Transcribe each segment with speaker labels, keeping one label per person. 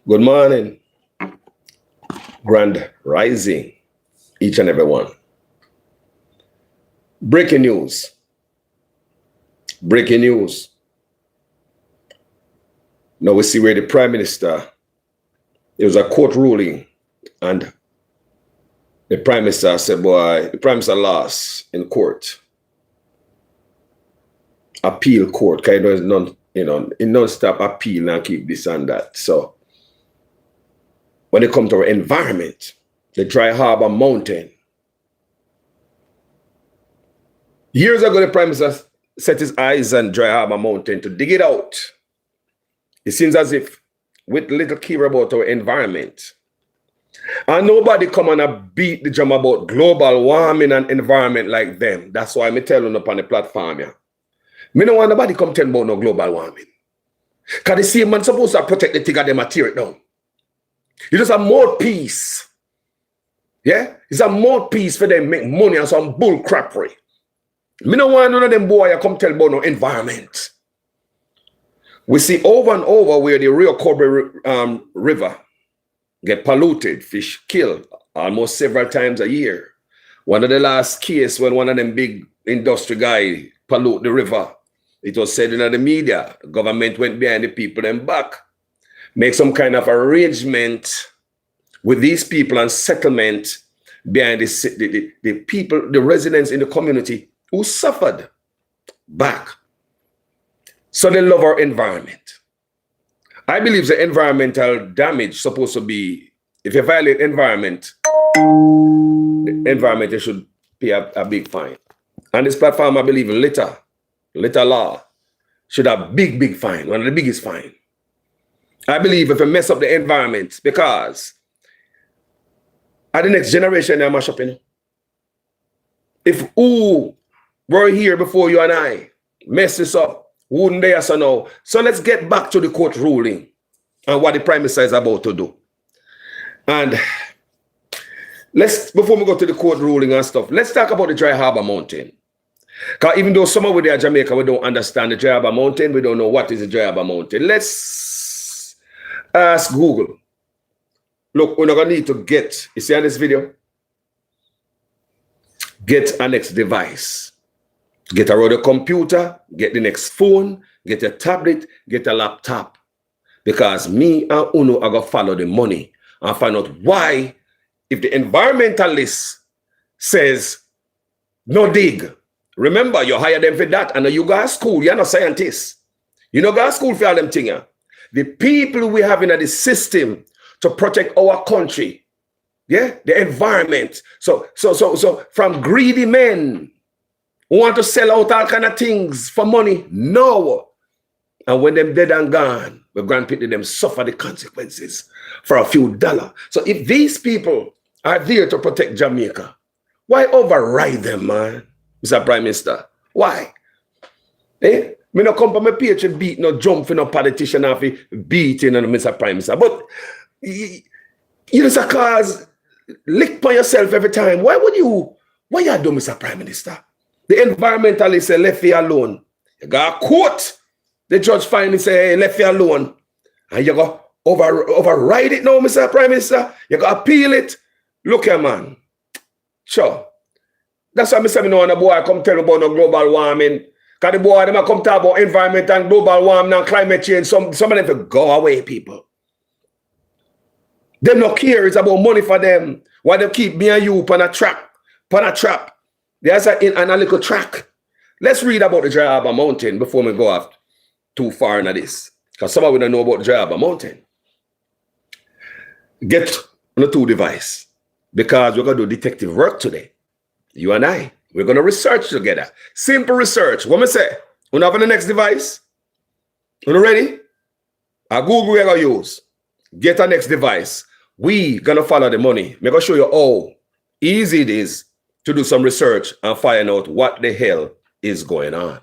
Speaker 1: Good morning, grand rising, each and every one. Breaking news. Breaking news. Now we see where the Prime Minister, it was a court ruling, and the Prime Minister said, boy, the Prime Minister lost in court. Appeal court, kind of non-stop appeal and keep this and that. So when it comes to our environment, the Dry Harbor Mountain. Years ago, the Prime Minister set his eyes on Dry Harbor Mountain to dig it out. It seems as if with little care about our environment. And nobody come and beat the drum about global warming and environment like them. That's why I'm telling you up on the platform here. Me don't want nobody come tell about no global warming. Because the same man supposed to protect the thing and them tear it down. You just have more peace. Yeah? It's a more peace for them make money and some bull crappery. Me don't want none of them boy come tell about no environment. We see over and over where the Rio Cobre River get polluted, fish killed almost several times a year. One of the last case when one of them big industry guy pollute the river, it was said in the media, the government went behind the people and back, make some kind of arrangement with these people and settlement behind the people, the residents in the community who suffered back. So they love our environment. I believe the environmental damage supposed to be, if you violate environment, the environment should pay a big fine. And this platform, I believe in litter law should have big fine, one of the biggest fine. I believe if you mess up the environment, because at the next generation they mash up, you know. If who were here before you and I mess this up, wouldn't they so now? So let's get back to the court ruling and what the Prime Minister is about to do. And before we go to the court ruling and stuff, let's talk about the Dry Harbor Mountain. Because even though some of us in Jamaica, we don't understand the Dry Harbor Mountain, we don't know what is the Dry Harbor Mountain. Let's ask Google. Look, we're not going to need to get, you see on this video? Get a next device. Get a other computer, get the next phone, get a tablet, get a laptop. Because me and Uno are going to follow the money and find out why, if the environmentalist says no dig, remember you hire them for that, and you go to school, you're not scientists. You know, go to school for all them things. The people we have in the system to protect our country, yeah, the environment. So from greedy men who want to sell out all kind of things for money, no. And when them dead and gone, we're going to them suffer the consequences for a few dollars. So if these people are there to protect Jamaica, why override them, man, Mr. Prime Minister? Why? Eh? Me no come from my PH beat, no jump for no politician off beating and Mr. Prime Minister. But you just cause lick by yourself every time. Why you do, Mr. Prime Minister? The environmentalists say left you alone. You got a court. The judge finally say, hey, left you alone. And you go override it now, Mr. Prime Minister. You got to appeal it. Look here, man. Sure. That's why I say, no, the boy come tell me about no global warming. Because the boy, them come talk about environment and global warming and climate change. Some of them will go away, people. Them not care. It's about money for them. Why they keep me and you on a trap. There's a little track. Let's read about the Dry Harbor Mountain before we go off too far into this. Because some of you don't know about the Dry Harbor Mountain. Get on a 2 device. Because we're going to do detective work today. You and I. We're going to research together. Simple research. What me say? You have on the next device? You ready? A Google we're going to use. Get a next device. We going to follow the money. I'm going to show you how easy it is to do some research and find out what the hell is going on.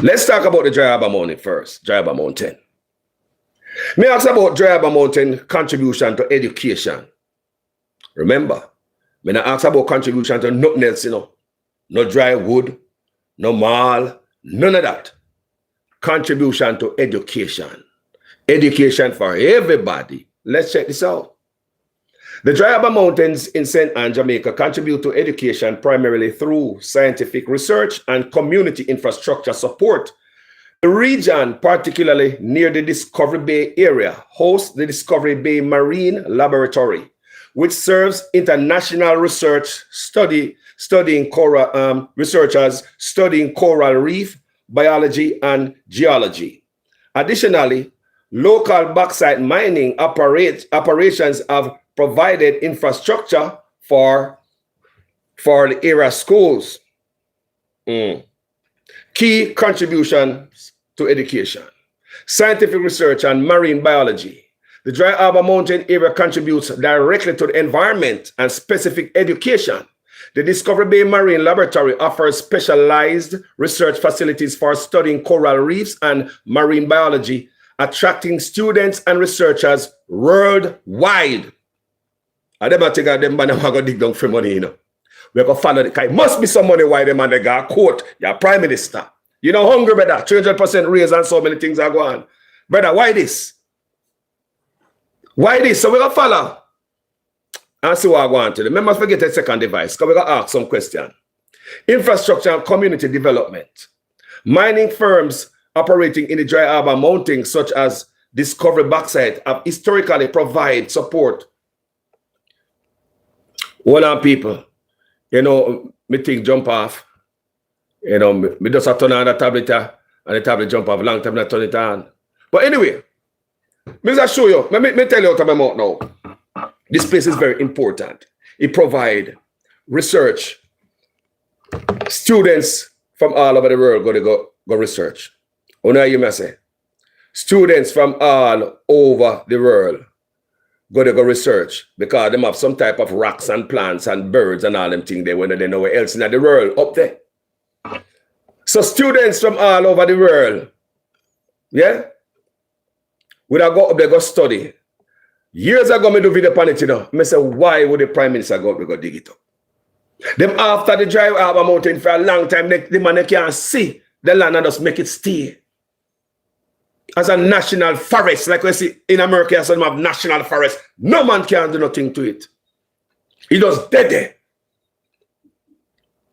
Speaker 1: Let's talk about the Dry Harbor Mountain first. Dry Harbor Mountain. Me ask about Dry Harbor Mountain contribution to education. Remember, me not ask about contribution to nothing else, you know. No dry wood, no mall, none of that. Contribution to education. education for everybody. Let's check this out. The Dry Harbor Mountains in St. Anne, Jamaica contribute to education primarily through scientific research and community infrastructure support. The region, particularly near the Discovery Bay area, hosts the Discovery Bay Marine Laboratory, which serves international research studying coral researchers studying coral reef, biology, and geology. Additionally, local bauxite mining operations have provided infrastructure for the area schools. Key contributions to education: scientific research and marine biology. The Dry Harbor Mountain area contributes directly to the environment and specific education. The Discovery Bay Marine Laboratory offers specialized research facilities for studying coral reefs and marine biology, attracting students and researchers worldwide. And them take them man go dig down for money, you know. We go follow the guy. Must be some money why them man they got quote your prime minister. You know, hungry, brother. 300% raise and so many things are going on. Brother, why this? Why this? So we go follow and see what I want to do. Remember, forget the second device, because we got to ask some question. Infrastructure and community development. Mining firms operating in the Dry Harbor Mountains, such as Discovery Bauxite, have historically provided support. One of people, you know, me think jump off. You know, me just a turn on the tablet and the tablet jump off. Long time I turn it on. But anyway, me just show you. Let me tell you out of my mouth now. This place is very important. It provides research. Students from all over the world go research. You know you may say? Students from all over the world go research because they have some type of rocks and plants and birds and all them things there when they know where else in the world up there. So students from all over the world, yeah, would I go up there go study. Years ago, me do video on it, you know. I say, why would the Prime Minister go up there go dig it up? Them after the Dry Harbor Mountain for a long time, the man they can't see the land and just make it stay. As a national forest, like we see in America, some have national forest. No man can do nothing to it. It just dead there.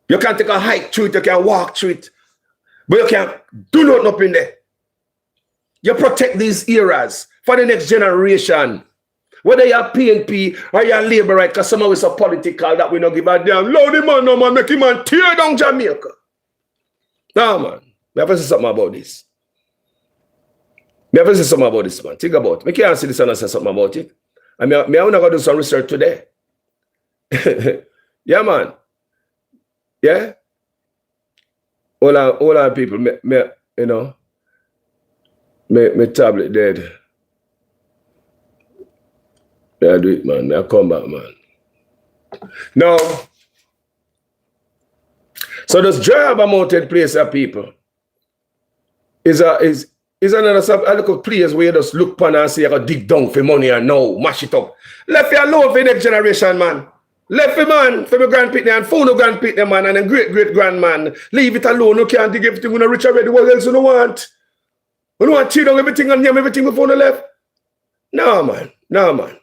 Speaker 1: You can take a hike through it, you can walk through it, but you can't do nothing up in there. You protect these areas for the next generation. Whether you're PNP or you're labor right, because some of us are political that we don't give a damn. Load him man, no man, make him man tear down Jamaica. No man, we have to say something about this. We have to say something about this, man. Think about it. I can't see this and say something about it. I mean, I'm going to do some research today. Yeah, man. Yeah? All our people, you know, my tablet dead. Yeah, do it, man. Now come back, man. Now, so this Dry Harbor Mountain place of people is another a little place where you just look upon and say you gotta dig down for money and now mash it up. Left you alone for the next generation, man. Left for man, for my grand-pickney and for no grand-pickney, man, and then great-grand-man. Leave it alone. You can't dig everything when you rich already. What else you don't want? You don't want to cheat on everything and name everything before you left? No, man. No, man.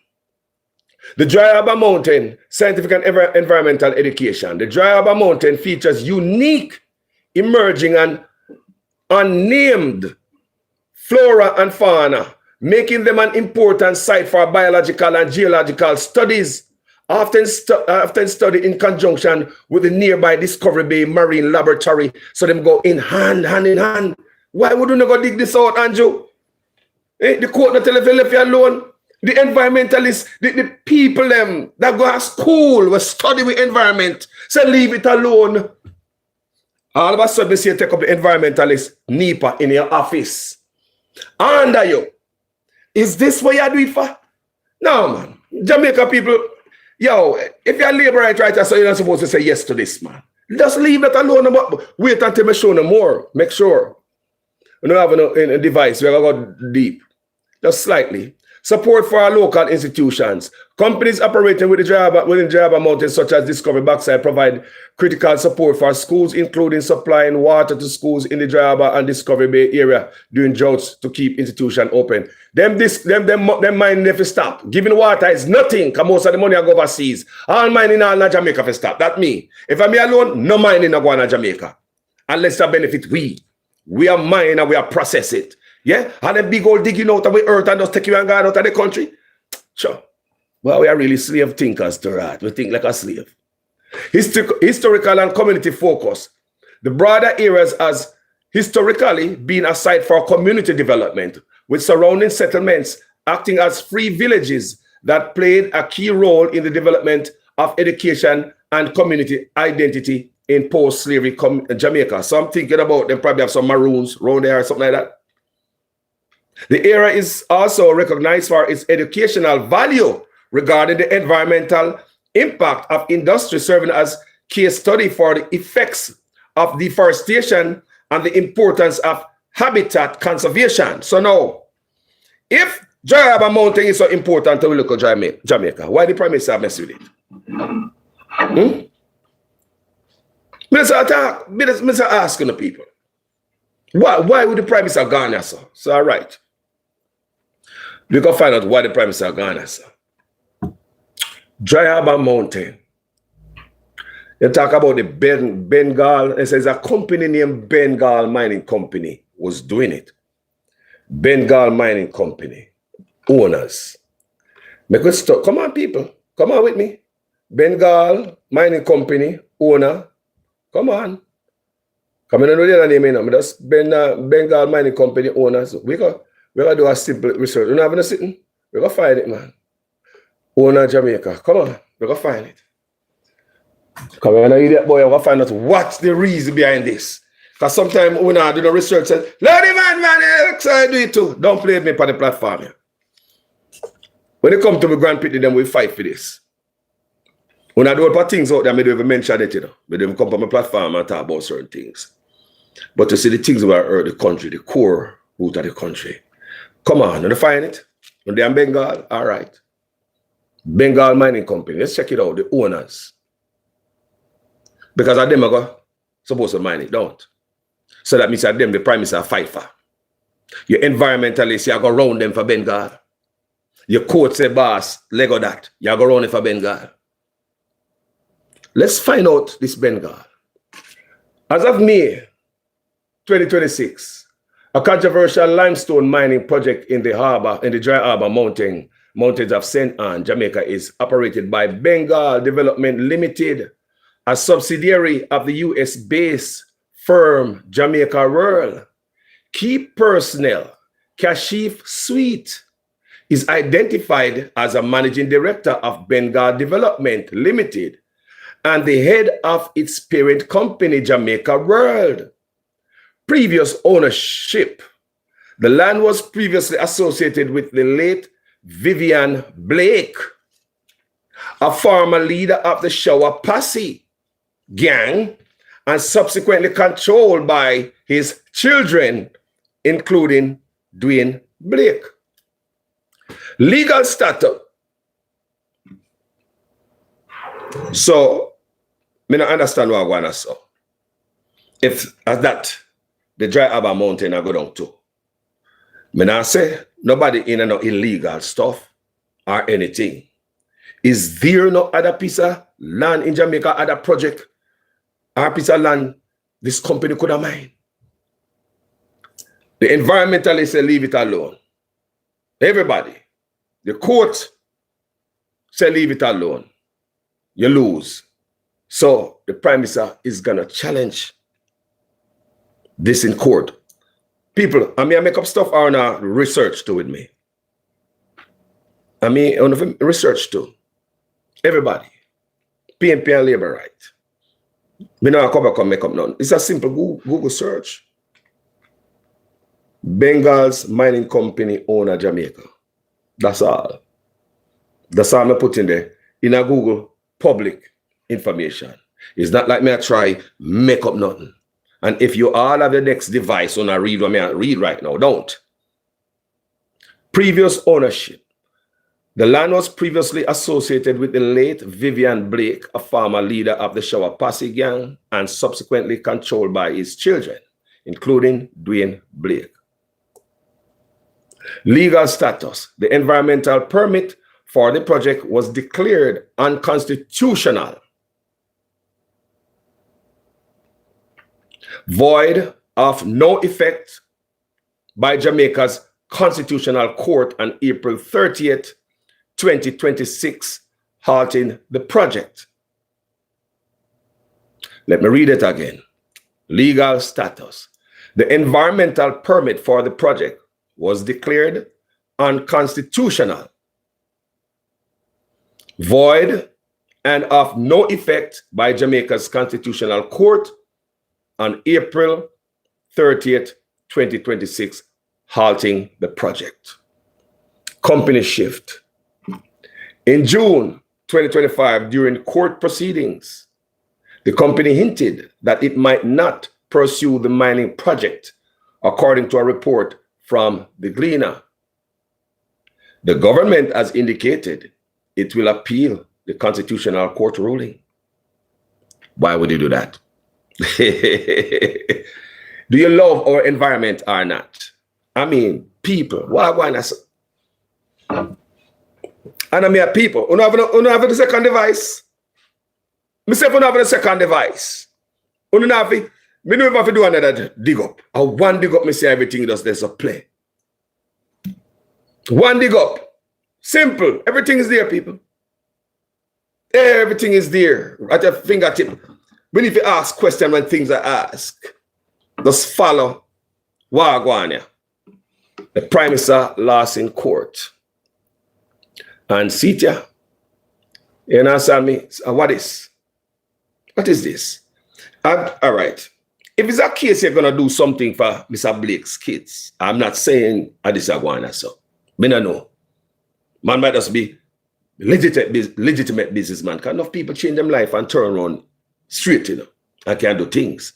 Speaker 1: The Dry Harbor Mountain Scientific and Environmental Education. The Dry Harbor Mountain features unique, emerging, and unnamed flora and fauna, making them an important site for biological and geological studies, often studied in conjunction with the nearby Discovery Bay Marine Laboratory. So them go in hand in hand. Why would you not go dig this out, Andrew? The court not tell you left you alone. The environmentalists, the people them that go to school will study with environment. So leave it alone. All of a sudden, you see you take up the environmentalist NEPA in your office. Under you. Is this what you do it for? No, man. Jamaica people, yo, if you're a labor writer, so you're not supposed to say yes to this, man. Just leave that alone. Wait until I show no more. Make sure. We don't have a device. We're going to go deep. Just slightly. Support for our local institutions. Companies operating within Dryaba Mountains, such as Discovery Backside, provide critical support for schools, including supplying water to schools in the Dryaba and Discovery Bay area during droughts to keep institutions open. Them mining never stop. Giving water is nothing, because most of the money I go overseas. All mining in Jamaica for stop. That me. If I'm alone, no mining I go in Jamaica. Unless that benefit we. We are mine and we are process it. Yeah? And then big old digging out of the earth and just take you and go out of the country. Sure. Well, we are really slave thinkers to that. We think like a slave. Historical and community focus. The broader areas has historically been a site for community development, with surrounding settlements acting as free villages that played a key role in the development of education and community identity in post-slavery Jamaica. So I'm thinking about them probably have some maroons around there or something like that. The area is also recognized for its educational value regarding the environmental impact of industry, serving as case study for the effects of deforestation and the importance of habitat conservation. So now, if Dryaba Mountain is so important to look at Jamaica, why the Prime Minister mess with it? Minister asking the people, why would the Prime Minister gone there, sir? So all right. We can find out why the Prime Minister gone there, sir. Dryaba Mountain. You talk about the Bengal. It says a company named Bengal Mining Company was doing it. Bengal Mining Company. Owners. Come on, people. Come on with me. Bengal Mining Company. Owner. Come on. Come in and know the other name, but that's Bengal Mining Company owners. We're going to do a simple research. We're not having a sitting. We're going to find it, man. Owner Jamaica. Come on. We're going to find it. Come on, idiot boy. We're going to find out what's the reason behind this. Because sometimes when I do the research, say, Lordy man, so I do it too. Don't play with me on the platform here. When it comes to the great-grand-pickney, then we fight for this. When I do a things out there, I don't even mention it, you know. I don't even come on my platform and talk about certain things. But to see the things where are the country, the core root of the country. Come on, you find it? When they're in Bengal, all right. Bengal Mining Company, let's check it out, the owners. Because of them are supposed to mine it, don't. So that means that them, the Prime Minister, fight for. Your environmentalists, you go round them for Bengal. Your court say, boss, Lego that, you go round it for Bengal. Let's find out this Bengal. As of May 2026, a controversial limestone mining project in the harbor, in the Dry Harbor mountains of St. Anne, Jamaica, is operated by Bengal Development Limited, a subsidiary of the US-based firm Jamaica World. Key personnel, Kashif Sweet, is identified as a managing director of Bengal Development Limited and the head of its parent company, Jamaica World. Previous ownership. The land was previously associated with the late Vivian Blake, a former leader of the Shower Posse gang, and subsequently controlled by his children, including Dwayne Blake. Legal status. So, I don't understand what I want to say. If as that, the Dry Harbor Mountain I go down to. I say, nobody in no illegal stuff or anything. Is there no other piece of land in Jamaica, other project, or piece of land this company could have mine? The environmentalists say leave it alone. Everybody. The court say leave it alone. You lose. So the Prime Minister is going to challenge this in court. People, I make up stuff or not research too with me. I research too. Everybody. PNP and labor right. Me not come make up none. It's a simple Google search. Bengal's mining company owner Jamaica. That's all. That's all I put in there. In a Google public information. It's not like me I try make up nothing. And if you all have the next device on I read what I read right now, don't. Previous ownership. The land was previously associated with the late Vivian Blake, a former leader of the Shower Posse gang, and subsequently controlled by his children, including Dwayne Blake. Legal status. The environmental permit for the project was declared unconstitutional, void of no effect by Jamaica's Constitutional Court on April 30th, 2026, halting the project. Let me read it again. Legal status. The environmental permit for the project was declared unconstitutional, void, and of no effect by Jamaica's Constitutional Court on April 30th, 2026, halting the project. Company shift. In June 2025, during court proceedings, the company hinted that it might not pursue the mining project, according to a report from the Gleaner. The government has indicated it will appeal the Constitutional Court ruling. Why would you do that? Do you love our environment or not? I mean, people. Wagwan. And I mean, people. You have the second device. I say, you have the second device. You don't have to, me don't have to do another dig up. I one dig up, me say everything does there's a play. One dig up. Simple. Everything is there, people. Everything is there at your fingertip. When if you ask questions when things are asked, just follow Wagwan. The Prime Minister lost in court. And Sitya, you understand me? What is this? All right. If it's a case you're going to do something for Mr. Blake's kids, I'm not saying this is going so. I don't know. Man might just be legitimate businessman. Because enough people change them life and turn around straight, you know, and can do things.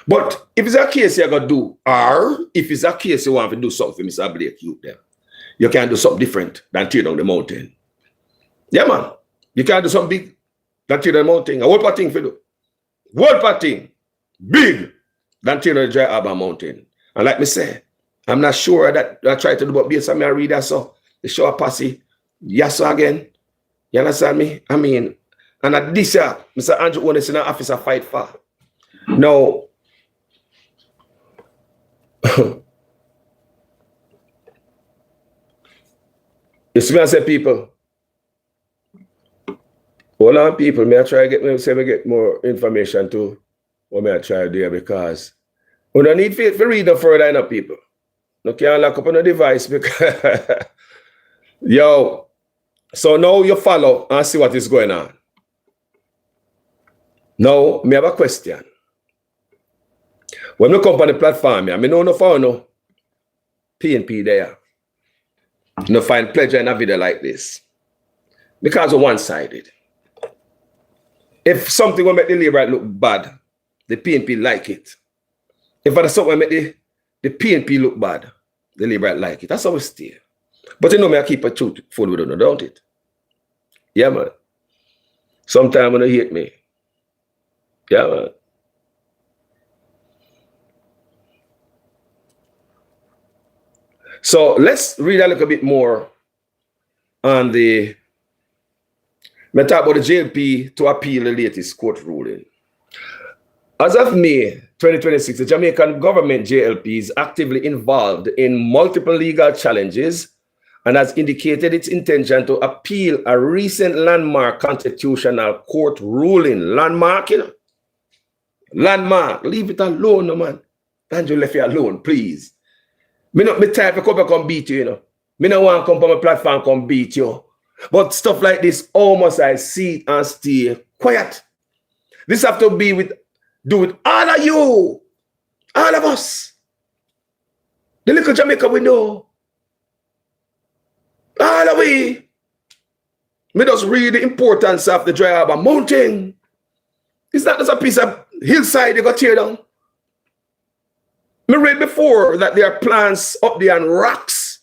Speaker 1: But if it's a case you're going to do, or if it's a case you want to do something for Mr. Blake, you can do something different than tear down the mountain. Yeah, man. You can do something big than tear down the mountain. A whole part thing for you. Whole part thing. Big than tear down the Dry Harbor mountain. And like me say, I'm not sure that I try to do, but based on me, I read that so. The Shower Posse, yes, so again. You understand me? I mean, and at this year, Mr. Andrew Owen is in an office I fight for. Now, you see me, I say, people, hold on, people, may I try to get more information to what may I try to do, because we don't need to read no further enough, people. You can't lock up on a device because yo, so now you follow and see what is going on. Now, me have a question. When we come on the platform, I know no for no PNP there. No find pleasure in a video like this. Because of one-sided. If something will make the Labour look bad, the PNP like it. If there's something will make the PNP look bad, the Labour like it. That's how we stay. But you know me, I keep a truthful with you, don't it? Yeah, man. Sometimes when you hate me. Yeah, man. So let's read a little bit more on the, me talk about the JLP to appeal the latest court ruling. As of May 2026, the Jamaican government JLP is actively involved in multiple legal challenges and has indicated its intention to appeal a recent landmark constitutional court ruling. Landmark, you know? Landmark. Leave it alone, no man. Andrew left you alone, please. Me not me type to come back and beat you, you know. Me not want to come on my platform and beat you. But stuff like this, almost I see it and stay quiet. This have to be do with all of you. All of us. The little Jamaica we know. All of we. Me just read the importance of the Dry Harbor mountain. It's not just a piece of hillside you got tear down. Me read before that there are plants up there and rocks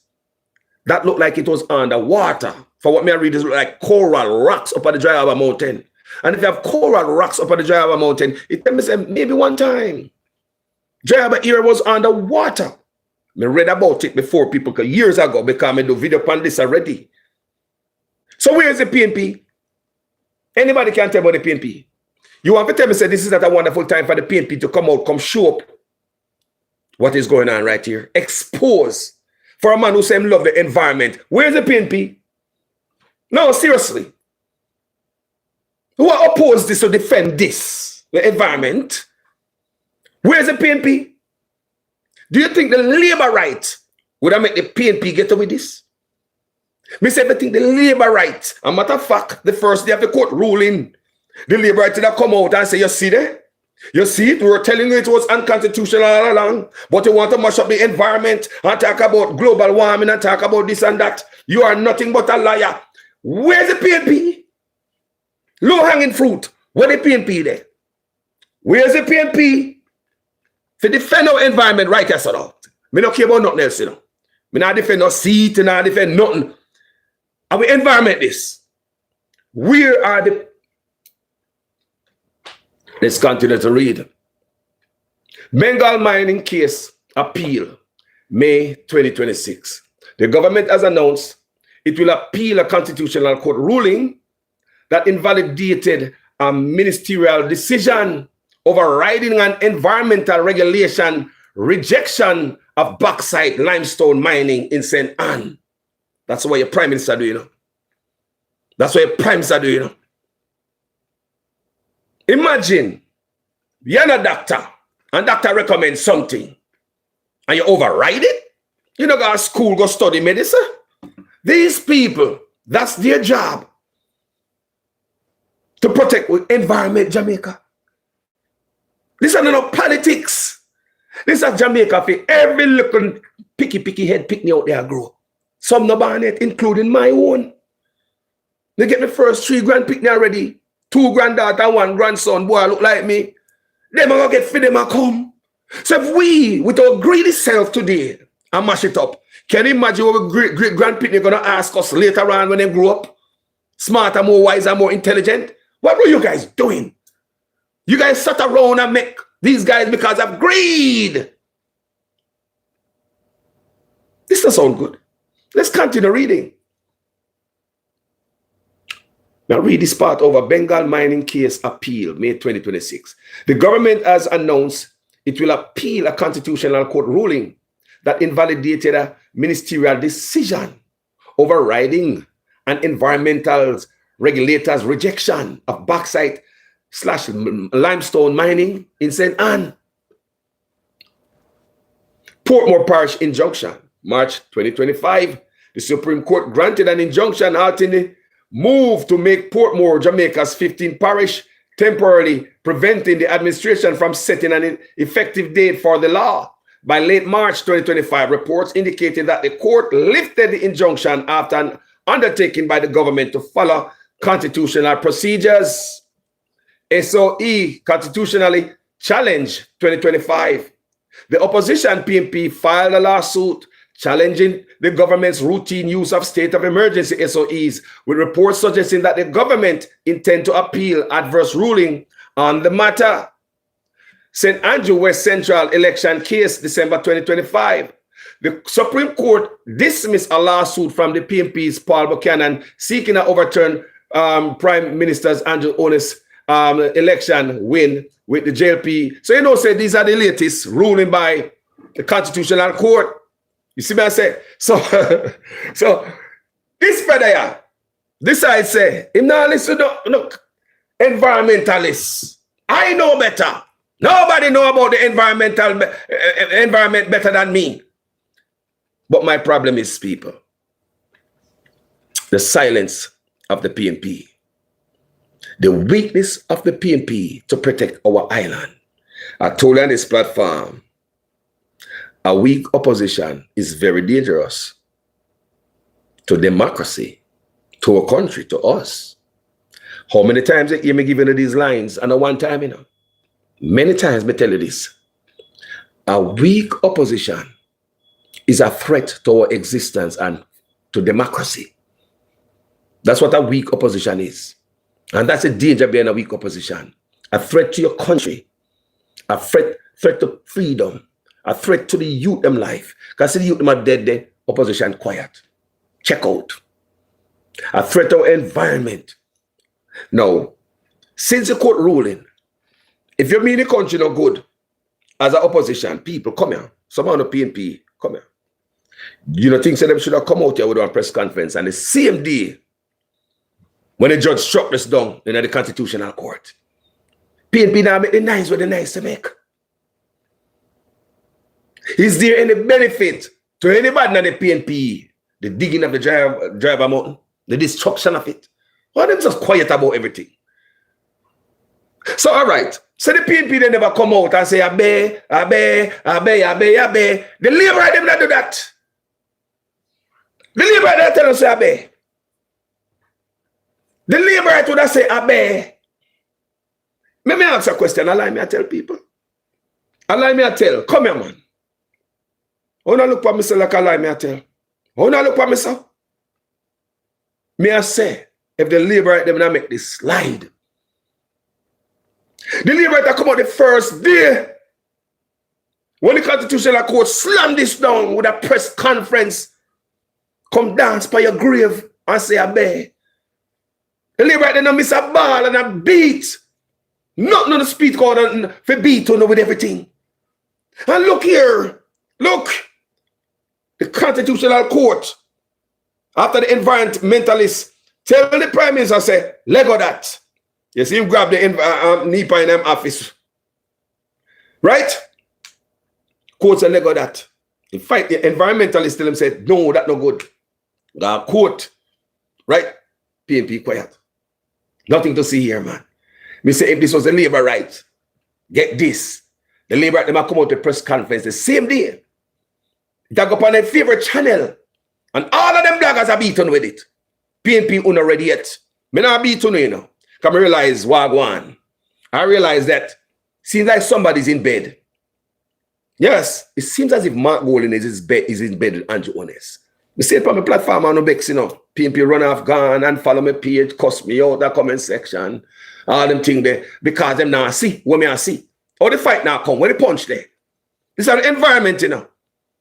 Speaker 1: that look like it was underwater for what me I read is like coral rocks up at the Dry Harbor Mountain. And if you have coral rocks up at the Dry Harbor Mountain, it tell me say maybe one time Dry Harbor area was underwater. I read about it before people, years ago, because I do video on this already. So where is the PNP? Anybody can tell about the PNP? You want to tell me say this is not a wonderful time for the PNP to come out, come show up what is going on right here. Expose for a man who say love the environment. Where's the PNP? No, seriously. Who are opposed this to defend this, the environment? Where's the PNP? Do you think the labor right would have made the PNP get away with this? Me say, I think the labor right, a matter of fact, the first day of the court ruling, the labor right did come out and say, you see there? You see it? We were telling you it was unconstitutional all along, but you want to mash up the environment and talk about global warming and talk about this and that. You are nothing but a liar. Where's the PNP? Low-hanging fruit. Where the PNP there? Where's the PNP? To defend our environment right as all. Me not care about nothing else, you know. Me not defend no seat, and not defend nothing. And we environment this. Where are the... Let's continue to read. Bengal mining case appeal, May 2026. The government has announced it will appeal a constitutional court ruling that invalidated a ministerial decision overriding an environmental regulation rejection of bauxite limestone mining in St. Anne. That's what your prime minister do, you know. That's what your prime minister do, you know. Imagine you're a doctor and doctor recommends something and you override it. You know, go to school, go study medicine. These people, that's their job. To protect the environment, Jamaica. This is not politics. This is Jamaica for every little picky head pickney out there grow. Some no born yet, including my own. They get the first 3 grand pickney already. 2 granddaughter, 1 grandson, boy look like me. Them are gonna get for them and come. So if we, with our greedy self today, and mash it up, can you imagine what great-grand pickney gonna ask us later on when they grow up? Smarter, more wise, and more intelligent? What were you guys doing? You guys sat around and make these guys because of greed. This doesn't sound good. Let's continue reading. Now read this part over Bengal mining case appeal, May 2026. The government has announced it will appeal a constitutional court ruling that invalidated a ministerial decision overriding an environmental regulator's rejection of bauxite / limestone mining in St. Anne. Portmore Parish injunction, March 2025. The Supreme Court granted an injunction halting the move to make Portmore Jamaica's 15th parish, temporarily preventing the administration from setting an effective date for the law. By late March 2025, reports indicated that the court lifted the injunction after an undertaking by the government to follow constitutional procedures. SOE constitutionally challenged 2025. The opposition PNP filed a lawsuit challenging the government's routine use of state of emergency SOEs, with reports suggesting that the government intend to appeal adverse ruling on the matter. St. Andrew West Central election case, December 2025. The Supreme Court dismissed a lawsuit from the PNP's Paul Buchanan seeking to overturn Prime Minister's Andrew Onis election win with the JLP. So you know, say these are the latest ruling by the Constitutional Court. You see what I say? So, so this fella here, this I say, him now listen to, look, environmentalists. I know better. Nobody know about the environment better than me. But my problem is, people, the silence of the PNP, the weakness of the PNP to protect our island. I told you on this platform, a weak opposition is very dangerous to democracy, to a country, to us. How many times you hear me giving you these lines? And at one time, you know, many times me tell you this. A weak opposition is a threat to our existence and to democracy. That's what a weak opposition is. And that's a danger being a weak opposition. A threat to your country. A threat to freedom. A threat to the youth them life. Because the youth them are dead there, opposition quiet. Check out. A threat to our environment. Now, since the court ruling, if you mean the country no good, as an opposition, people, come here. Some of the PNP, come here. You know, things that them should have come out here with a press conference, and the same day, when the judge struck this down in the Constitutional Court, PNP now make the nice what the nice to make. Is there any benefit to anybody in the PNP? The digging of the driver mountain, the destruction of it. Well, they're just quiet about everything. So, all right. So the PNP, they never come out and say, abe. The Labour, them not do that. The Labour, they tell us, say, abe. The Labour, would say, abe. Let me ask a question. Allow me to tell people. Allow me to tell. Come here, man. How not look for me, say, like allow me to tell. How not look for me, sir? May I say, if the Labour, them not make this slide. The Labour come out the first day when the Constitutional Court slammed this down with a press conference. Come dance by your grave and say a bear. The Labour don't miss a ball and a beat. Nothing on the speed code for beat on with everything. And look here. Look. The Constitutional Court, after the environmentalists tell the Prime Minister, say, Lego that. You see him grab the NIPA in them office. Right? Court say, Lego that. In fact, the environmentalists tell him, say, no, that's no good. Court. Right? PNP quiet. Nothing to see here, man. Me say, if this was the Labour right, get this. The Labour right, they might come out to press conference the same day. They go on their favorite channel. And all of them bloggers are beaten with it. PNP not ready yet. Me not beaten, you know. Come realize Wagwan. I realize that seems like somebody's in bed. Yes, it seems as if Mark Golden is in bed with Andrew Honest. Me say it on my platform on the Bex, you know. PNP run off gone and follow my page, cuss me out that comment section. All them things there. Because them now see what me I see. How the fight now come, where the punch there. This is an environment, you know.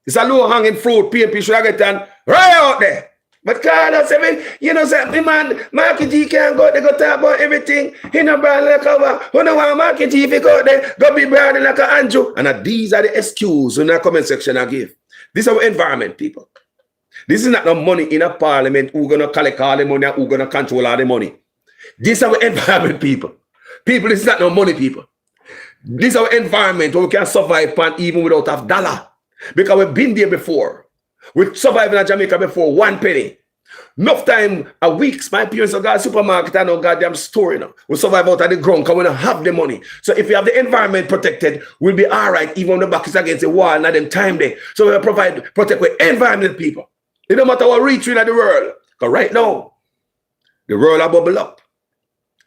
Speaker 1: It's a low hanging fruit. PNP should have get done right out there. But Carlos, you know, say, man, Marky G can't go, they go talk about everything. He no brand like cover. Who no want Marky G if he go there, go be brand like a Andrew. And these are the excuses in the comment section I give. This is our environment, people. This is not no money in a parliament who gonna collect all the money and who gonna control all the money. This is our environment, people. People, this is not no money, people. This is our environment where we can survive even without a dollar. Because we've been there before. We survived in Jamaica before, 1 penny. Enough time, a week, my parents have got a supermarket and no goddamn store, you know. We survive out of the ground because we don't have the money. So if you have the environment protected, we'll be all right, even when the back is against the wall, not them time there. So we protect with environment, people. It don't matter what reach in the world. Because right now, the world are bubble up.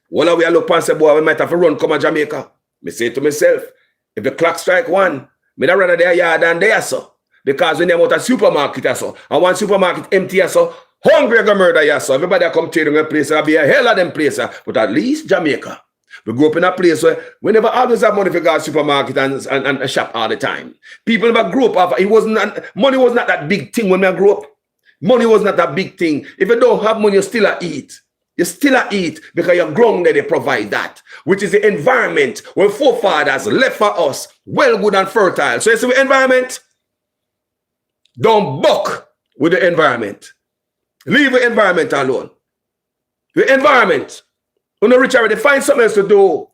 Speaker 1: While we look and say, boy, we might have to run come to Jamaica. I say to myself, if the clock strike 1, I rather their yard than there, so. Because when they out a supermarket, so, and one supermarket empty, so, hungry go murder, so. Everybody come to a place, there'll be a hell of them place, but at least Jamaica. We grew up in a place where we never always have money for go to supermarket and shop all the time. People never grew up, money was not that big thing when I grew up. Money was not that big thing. If you don't have money, you still eat. You still eat because you're grown that they provide that, which is the environment where forefathers left for us, well, good and fertile. So you see the environment? Don't buck with the environment. Leave the environment alone. The environment. When you're rich already, find something else to do.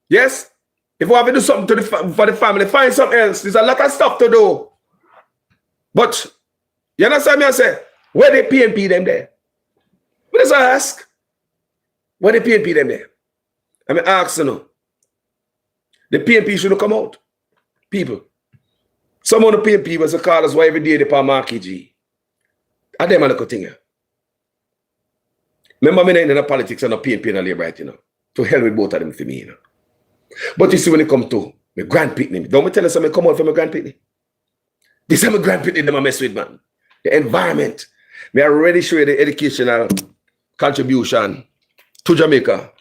Speaker 1: Yes? If you have to do something for the family, find something else. There's a lot of stuff to do. But, you understand me? I say, where the PNP them there? What does I ask? Where the PNP them there? I mean, ask you know. The PNP should come out. People. Some of the PNP was call us why every day they pay Marky G. And them are the thing here. Remember me in the politics and the PNP and the Labour, right, you know. To hell with both of them for me, you know. But you see when it come to my great-grand-pickney, don't me tell us I come out from my great-grand-pickney. This is my great-grand-pickney that I mess with, man. The environment. Me already show you the educational contribution to Jamaica,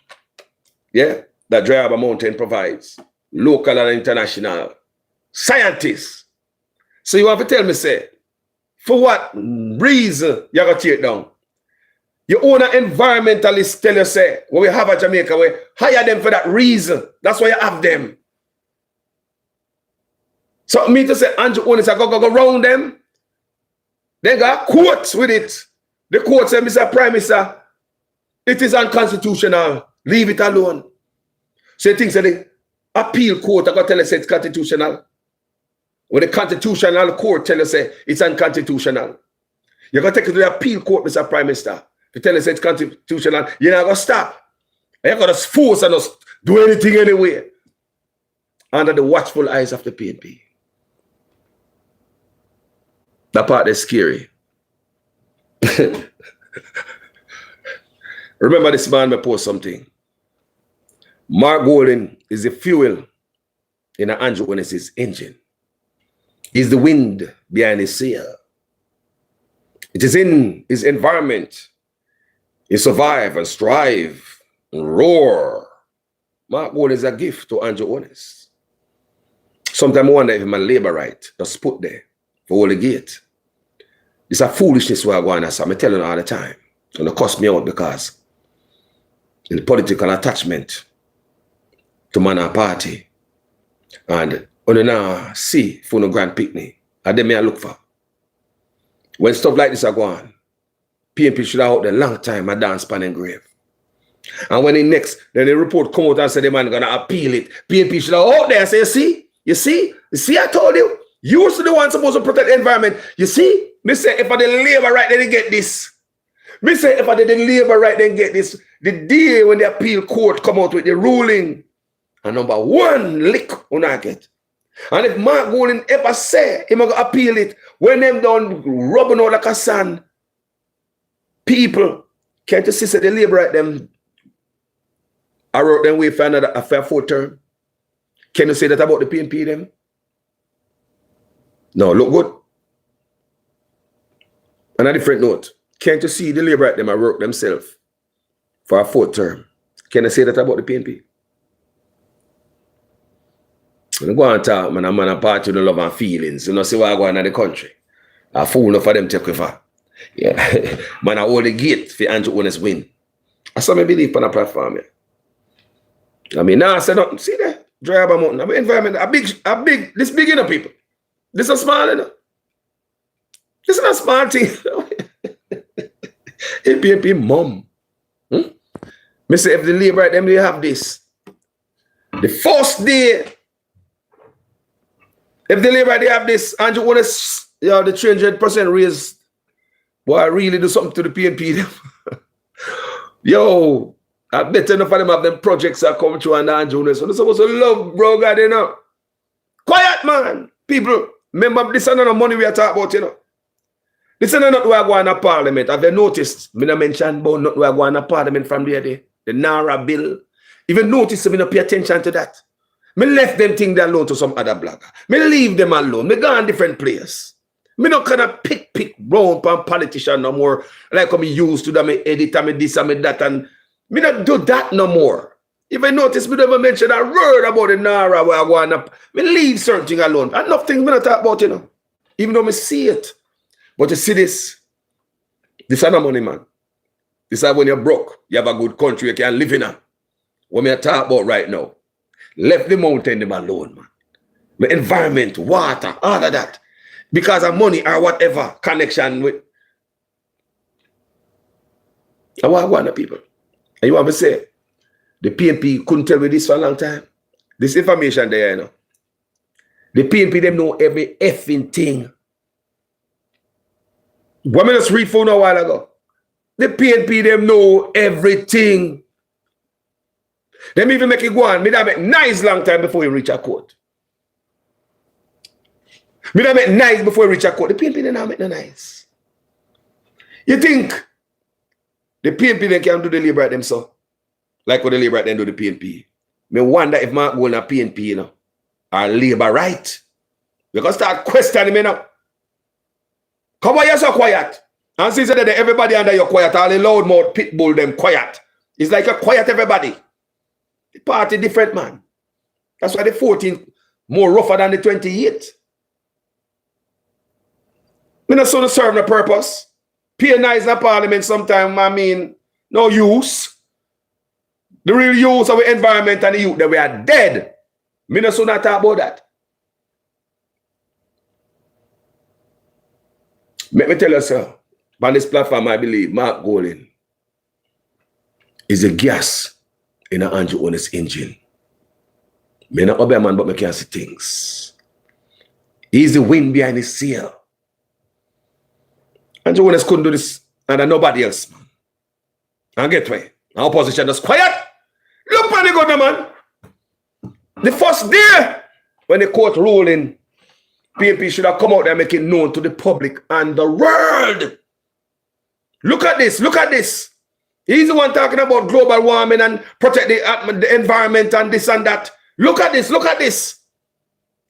Speaker 1: yeah, that Dry Harbour Mountain provides, local and international scientists. So you want to tell me, say, for what reason you got to tear it down? Your own environmentalists tell you, say, what we have at Jamaica, we hire them for that reason. That's why you have them. So me to say, Andrew Onis, I go around them. They got quotes with it. The quote said, Mr. Prime Minister, it is unconstitutional. Leave it alone. So you think that the appeal court I got to tell you say it's constitutional. When the constitutional court tell you say it's unconstitutional. You're going to take it to the appeal court, Mr. Prime Minister. To tell us it's constitutional, you're not going to stop. You're going to force us do anything anyway. Under the watchful eyes of the PNP. That part is scary. Remember this man may post something. Mark Golden is the fuel in Andrew Onis's engine. He's the wind behind his sail. It is in his environment. He survive and strive and roar. Mark Golden is a gift to Andrew Onis. Sometimes I wonder if my labor right just put there for all the gate. It's a foolishness where I go on. I'm telling you all the time. And it cost me out because in the political attachment to man and party. And when you now see for no great-grand-pickney, and then I look for. When stuff like this are going, PNP should have out there long time a dance pan and grave. And when then the report come out and say the man gonna appeal it, PNP should have out there and say, you see, I told you, you was the one supposed to protect the environment. You see, me say if I did labor right, then they get this. Me say if I did labor right, then get this. The day when the appeal court come out with the ruling, and number one lick when I get. And if Mark Golden ever say he gonna appeal it, when them done rubbing out like a sand, people can't you see say the labor right them I wrote them way for another a fair 4th term. Can you say that about the PNP them? No, look good. On a different note, can't you see the labor right them I work themselves for a 4th term? Can you say that about the PNP? When I go and talk, man, I'm a part of the love and feelings. You know, see what I go on in the country. A fool enough for them to take over. Yeah. Man, I hold the gate for Andrew Onis win. That's what I believe on a platform. Yeah. I mean, now I said nothing. See that? Dry Harbour Mountain. I mean, environment. This big enough, people. This is small enough. This is not small thing. PNP mom. Me say if the labor them they have this. The first day. If the labor they have this, Andrew Onis, the 300% raise. Boy, I really do something to the PNP. Yo, I bet enough of them have them projects that come through and Andrew Onis. So they're supposed to love, bro, God, you know. Quiet, man. People, remember, this is not the money we are talking about, you know. This is not where I go in a parliament. Have you noticed? Me not mention about not where I go in a parliament from the other. The Nara bill. Even notice me not pay attention to that. Me left them thing there alone to some other blogger. Me leave them alone. Me go on different place. Me not kind of pick round pan politician no more. Like me used to that me edit and me this and me that and me not do that no more. If I notice me never mention a word about the Nara where I go on up. Me leave certain thing alone. And enough things me not talk about, you know. Even though me see it. But you see this. This is not money, man. This is when you're broke. You have a good country you can live in. What me talk about right now. Left the mountain them alone, man. The environment, water, all of that. Because of money or whatever connection with. I want the people. And you want to say, the PNP couldn't tell me this for a long time. This information there, you know. The PNP, them know every effing thing. What I just read for a while ago. The PNP, them know everything. Them even make it go on. Me that make nice long time before you reach a court. Me that make nice before you reach a court. The PNP, they now make no nice. You think the PNP, they can do the labor right them so? Like what the labor right them do the PNP. Me wonder if Mark go on a PNP, you know, or labor right. You can start questioning me now. Come on, you're so quiet. And since that everybody under your quiet, all the loudmouth pit bull them quiet. It's like a quiet everybody. The party different, man. That's why the 14 more rougher than the 28. We not so to serve the purpose. Pay nice in the parliament sometime, I mean, no use. The real use of the environment and the youth, that we are dead. Me not so not talk about that. Let me tell you, sir, on this platform, I believe Mark Golding is a gas in an Andrew Honest engine. Me not obey man, but me can see things. He's the wind behind the sail. Andrew Honest couldn't do this and nobody else, man. And get why? Our opposition is quiet. Look on the gun, man. The first day when the court ruling, PNP should have come out there and make it known to the public and the world. Look at this, look at this. He's the one talking about global warming and protect the environment and this and that. Look at this, look at this.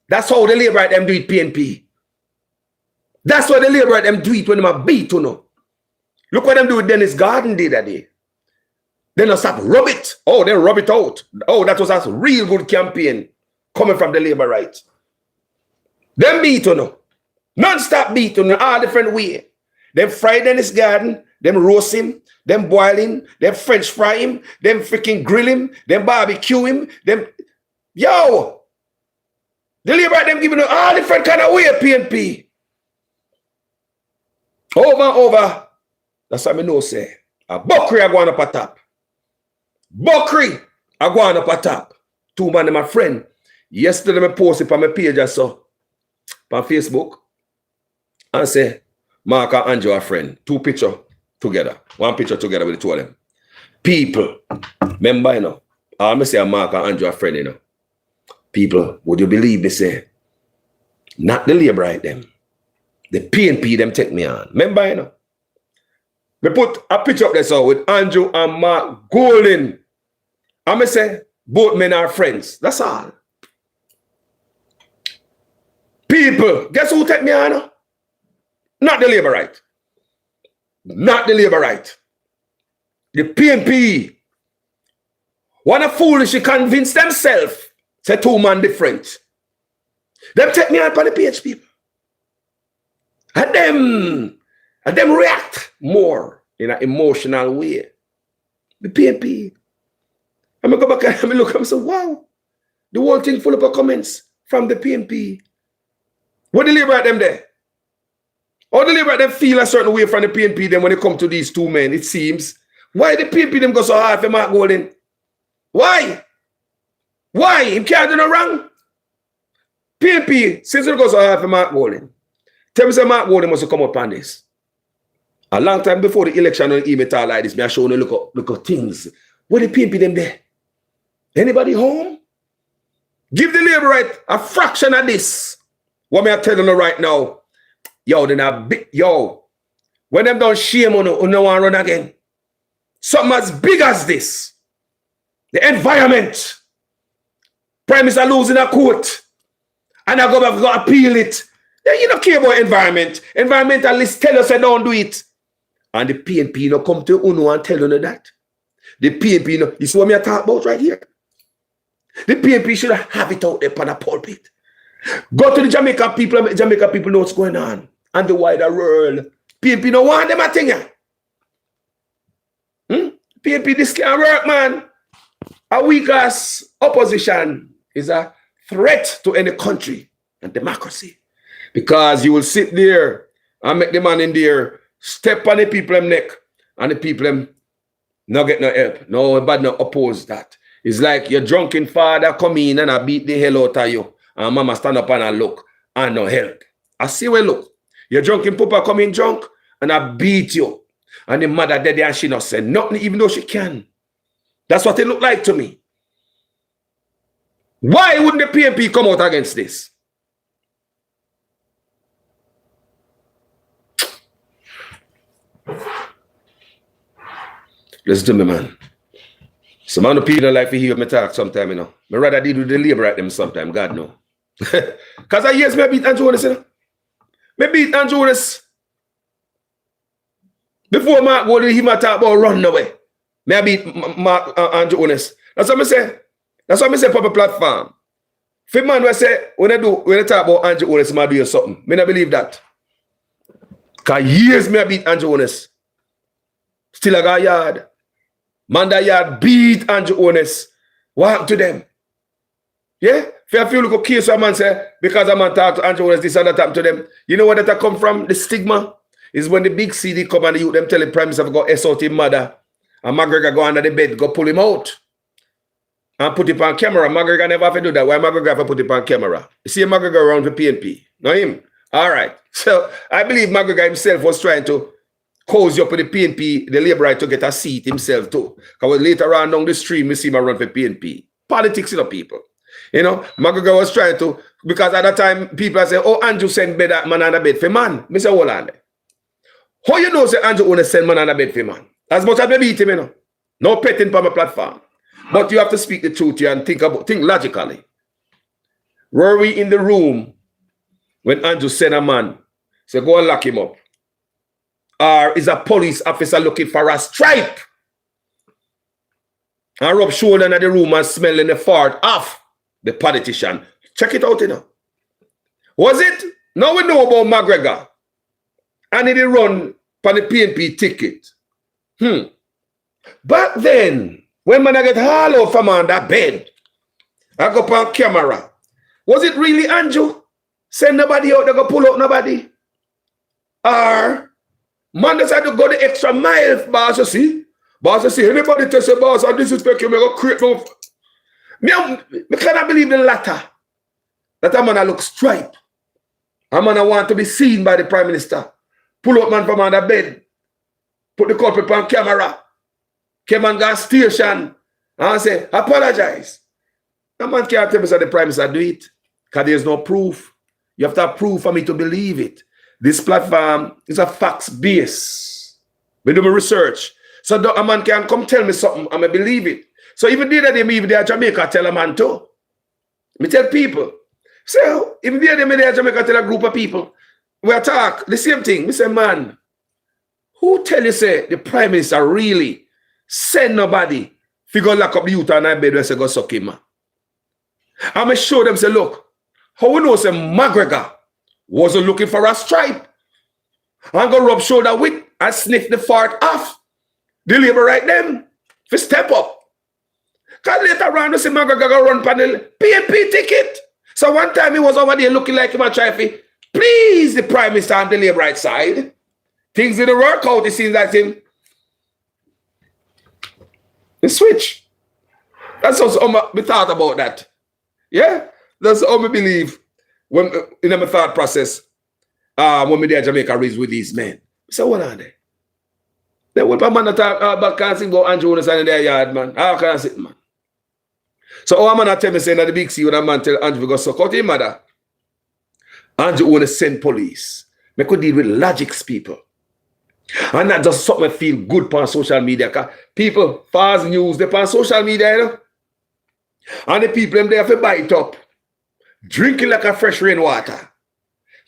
Speaker 1: That's how the labor them do it, PNP. That's what the labor them do it when they are beat, you know. Look what them do with Dennis Garden did that day. They don't stop rub it. Oh, they rub it out. Oh, that was a real good campaign coming from the labor right. Them beat, you know. Non-stop beat, you know, all different way. Them fry Dennis Garden, them roast him, them boil him, them French fry him, them freaking grill him, them barbecue him, them... Yo! The labor them giving you all different kind of way, PNP. Over and over. That's what I know say. A buckery are going up a top. Buckery are going up a top. Two man, my friend. Yesterday I posted on my page I saw on Facebook and say, Mark and Andrew are friend. Two picture together. One picture together with the two of them. People, remember, you know, I say Mark and Andrew are friend, you know. People, would you believe me say, not the labor right them. The PNP them take me on. Remember, you know. We put a picture up there so with Andrew and Mark Golding. I say, both men are friends. That's all. People, guess who take me on? Not the labor right. Not the labor right. The PNP. Wanna foolishly convince themselves, say two man different. Them take me on for the PH people. And them react more in an emotional way. The PNP. I'm going to go back and look and say, wow, the whole thing full of comments from the PNP. What the labor at them there? Or the labor at them feel a certain way from the PNP then when they come to these two men, it seems. Why the PNP them go so hard for Mark Golding? Why? Why? He can't do no wrong. PNP, since it goes so hard for Mark Golding, tell me say Mark Golding must have come up on this. A long time before the election on email talk like this, me I show you look at things. What the PNP them there? Anybody home? Give the labor right a fraction of this. What me I telling you right now? Yo, then yo, when them don't shame on no one run again. Something as big as this. The environment. Prime Minister losing a court. And I go appeal it. Then you don't care about environment. Environmentalists tell us they don't do it. And the PNP no come to UNO and tell you that. The PNP no, this is what me I talk about right here. The PNP should have it out there on the pulpit. Go to the Jamaica people know what's going on. And the wider world. PNP no want them a thing. PNP this can't work, man. A weak ass opposition is a threat to any country and democracy. Because you will sit there and make the man in there step on the people them neck and the people them not get no help. Nobody no oppose that. It's like your drunken father come in and I beat the hell out of you. And mama stand up and I look and no help. I see where look. Your drunken papa come in drunk and I beat you. And the mother dead and she not say nothing even though she can. That's what it look like to me. Why wouldn't the PNP come out against this? Listen to me, man. Some of the people don't like to hear me talk sometime, you know. I rather deal with the labor at them sometime, God know. Because I years me beat Andrew Honest, you know. Me beat Andrew Honest. Before Mark go to him and talk about run away. May I beat Mark Andrew Honest. That's what I say. That's what I say public platform. If man will say, when I talk about Andrew Honest, I do you something. I don't believe that. Because years me I beat Andrew Honest. Still I got yard. Man that yard beat Andrew Honest. What happened to them? Yeah? If I feel like a case where a man say, because a man talk to Andrew Honest, this and that happened to them. You know where that come from? The stigma is when the big CD come and the youth them tell the prime minister go assault his mother. And McGregor go under the bed, go pull him out. And put it on camera. McGregor never have to do that. Why McGregor have to put it on camera? You see McGregor around the PNP. Not him. All right. So I believe McGregor himself was trying to cozy up with the PNP, the Labour right to get a seat himself too. Because later on down the stream, we see him run for PNP. Politics, you know, people. You know, McGregor was trying to, because at that time, people say, oh, Andrew send bed man on a bed for man. I say, hold on there. How you know say Andrew only send man on a bed for man? As much as they beat him, you know. No petting on my platform. But you have to speak the truth here and think logically. Were we in the room when Andrew sent a man, say, go and lock him up? Or is a police officer looking for a stripe? And rub shoulder in the room and smelling the fart off the politician. Check it out, you know. Was it? Now we know about McGregor. And he run for the PNP ticket. Back then, when man I get hollow from on that bed, I go on camera. Was it really Andrew? Send nobody out, they go pull out nobody. Or man decided to go the extra mile, boss, you see? Boss, you see, anybody tell say, boss, I disrespect you, I go create no. I cannot believe the latter. That a man I look stripe. A man I want to be seen by the Prime Minister. Pull out man from under bed. Put the culprit on camera. Came and got station. And say, apologize. A man can't tell me that the Prime Minister do it. Because there's no proof. You have to have proof for me to believe it. This platform is a facts base. We do my research. So a man can come tell me something and I believe it. So even the other day, me even there in Jamaica tell a man too. Me tell people. So even the other day, there in Jamaica tell a group of people. We talk the same thing. We say, man, who tell you say the Prime Minister really send nobody if you go lock up the youth and I bed and say go suck him, man? I'm going to show them, say, look, how we know say McGregor wasn't looking for a stripe. I'm going to rub shoulder with and sniff the fart off. The Labour right them for step up. Because later on, you see McGregor go run for the PNP ticket. So one time he was over there looking like him and trying to please the Prime Minister on the Labour right side. Things didn't work out, it seems like him. The switch. That's how we thought about that. Yeah? That's how we believe when in my thought process when we there in Jamaica raised with these men. So what are they? Then what man that talk about can't sing about Andrew Honest in their yard, man. How can I sit, man? So how man tell me saying that the big C when a man tell Andrew go suck out his mother. Andrew Honest send police. We could deal with logics, people. And not just something feel good on social media. Cause people, fast news, they on social media, you know? And the people them there for bite up. Drinking like a fresh rainwater.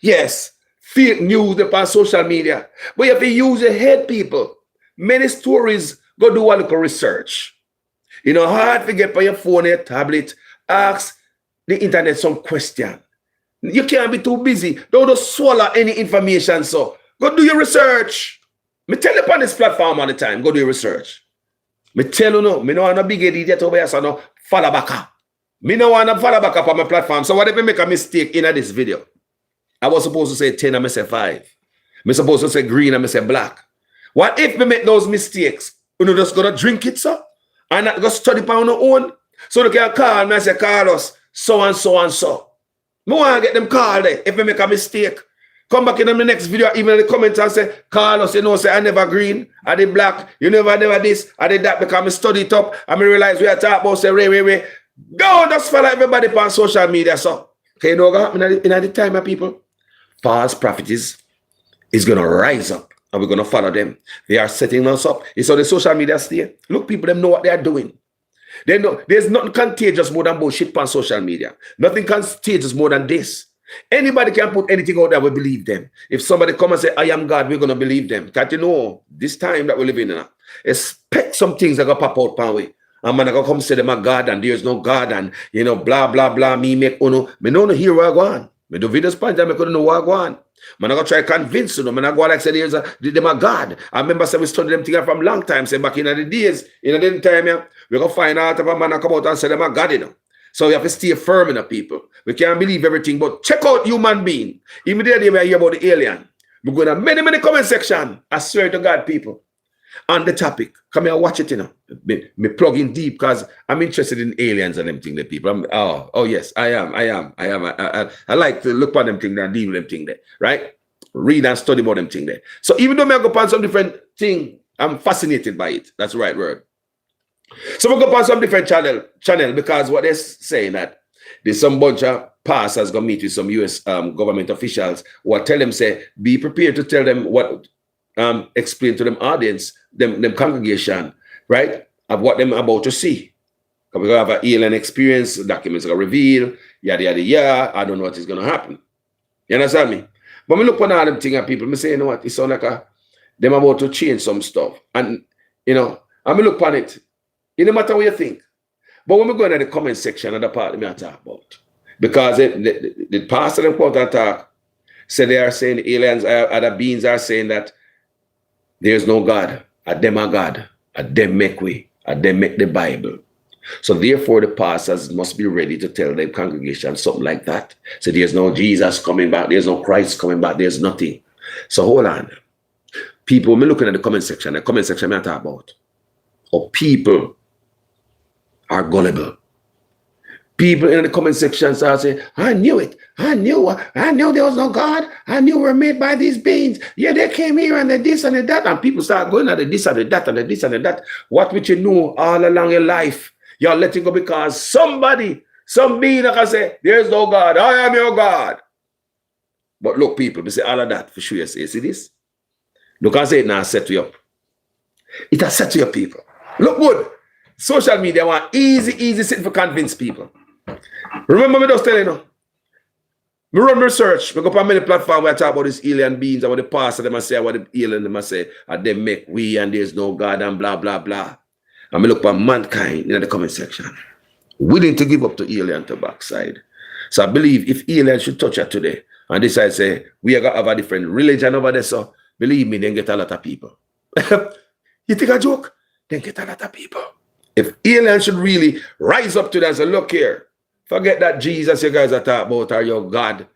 Speaker 1: Yes, fake news they on social media. But you have to use your head, people. Many stories, go do a little research. You know, hard to get on your phone, your tablet, ask the internet some question. You can't be too busy. Don't just swallow any information, so go do your research. Me tell you on this platform all the time, go do your research. Me tell you no, me no want no big idiot over here, so no follow back up. Me no want to follow back up on my platform. So what if I make a mistake in this video? I was supposed to say 10 and I say 5. Me supposed to say green and I say black. What if me make those mistakes? You know, just gonna drink it, sir? And not go study on our own? So they can call me and say, Carlos, so and so and so. I want to get them called there if I make a mistake. Come back in the next video, even in the comments and say, Carlos, you know, say I never green, I did black, you never this, I did that because I studied it up, and I realize we are talking about say, Ray. Don't just follow everybody on social media, so. Okay, you know what happened in the time of people? False prophets is going to rise up, and we're going to follow them. They are setting us up. It's on the social media stay. Look, people, them know what they are doing. They know there's nothing contagious more than bullshit on social media. Nothing contagious more than this. Anybody can put anything out there, we believe them. If somebody come and say, I am God, we're going to believe them. Can't you know, this time that we live in, expect some things that going to pop out pan way. And man, I come say them a God and there's no God and, you know, blah, blah, blah, me make uno. Me no hear Wagwan. Me do videos pan time, I couldn't know Wagwan. Man, I go try to convince you. Man, I go like say there's them a God. I remember say we studied them things from long time. Say back in the days, in the time, yeah, we go find out if a man come out and say them a God, you know. So we have to stay firm in the people. We can't believe everything, but check out human being. Even the day we hear about the alien, we go to many comment section. I swear to God, people, on the topic. Come here, watch it, you know. Me plug in deep because I'm interested in aliens and them thing, the people. Oh yes, I am. I like to look at them thing and deal with them thing there, right? Read and study about them thing there. So even though I go upon some different thing, I'm fascinated by it. That's the right word. So we go upon some different channel because what they're saying that there's some bunch of pastors going to meet with some U.S. government officials who are tell them, say, be prepared to tell them what, explain to them audience, them congregation, right, of what them about to see. Because we're going to have an alien experience, documents are going to reveal, yada, yada, yada. I don't know what is going to happen. You understand me? But we look on all them things and people, me say, you know what, it sounds like them about to change some stuff. And, you know, and we look on it. It no matter what you think. But when we go into the comment section of the part that I talk about, because the pastor them quote and talk, say they are saying aliens, other beings are saying that there's no God, a them are God, a them make way, a them make the Bible. So therefore the pastors must be ready to tell their congregation something like that. So there's no Jesus coming back, there's no Christ coming back, there's nothing. So hold on. People, when me looking at the comment section I talk about, or people are gullible. People in the comment section start saying, I knew it. I knew there was no God. I knew we were made by these beings. Yeah, they came here and they this and they that. And people start going at the this and the that and the this and the that. What would you know all along your life? You're letting go because some being that can say, there's no God. I am your God. But look, people, we say all of that for sure. You see this? Look, I say it now, set you up. It has set you up, people. Look good. Social media want easy sit for convince people. Remember me just telling you, me run research, me go on many platforms where I talk about these alien beings, about the past, and them say, what the alien them say, and they make we and there's no God and blah, blah, blah. And me look for mankind in the comment section, willing to give up to alien to backside. So I believe if aliens should touch it today, and decide say, we are going to have a different religion over there, so believe me, then get a lot of people. You think a joke? Then get a lot of people. If aliens should really rise up to that and say, look here, forget that Jesus you guys are talking about or your God.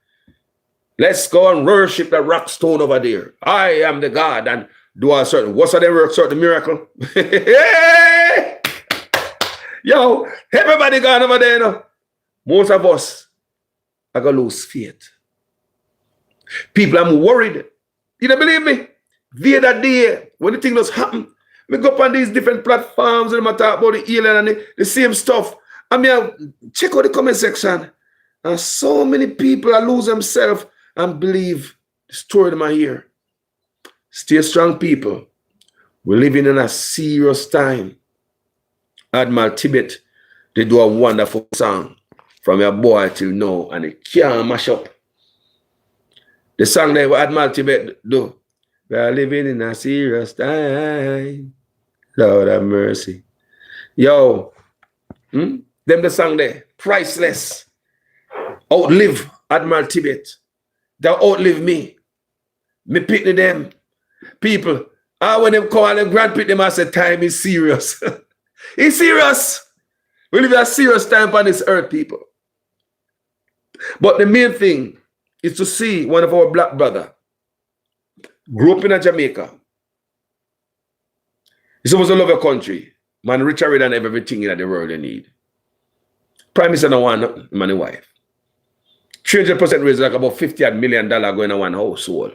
Speaker 1: Let's go and worship the rock stone over there. I am the God and do a certain, what's that work, certain miracle? Yo, everybody gone over there, you know. Most of us are going to lose faith. People, I'm worried. You don't believe me? The other day, when the thing does happen, we go up on these different platforms and I talk about the alien and the same stuff. I mean, check out the comment section. And so many people are lose themselves and believe the story them I hear. Stay strong, people. We're living in a serious time. Admiral Tibet, they do a wonderful song from your boy till now and it can't mash up. The song that Admiral Tibet do. We are living in a serious time. Lord have mercy. Yo, them the song there, priceless. Outlive Admiral Tibet. They'll outlive me. Me pickney them. People, when them call them great-grand-pickney, them I say time is serious. It's serious. We live in a serious time on this earth, people. But the main thing is to see one of our black brother grew up in Jamaica. He's supposed to love your country. Man, richer than everything in the world they need. Prime Minister no want man and wife. 300% raise like about $50 million going on one household.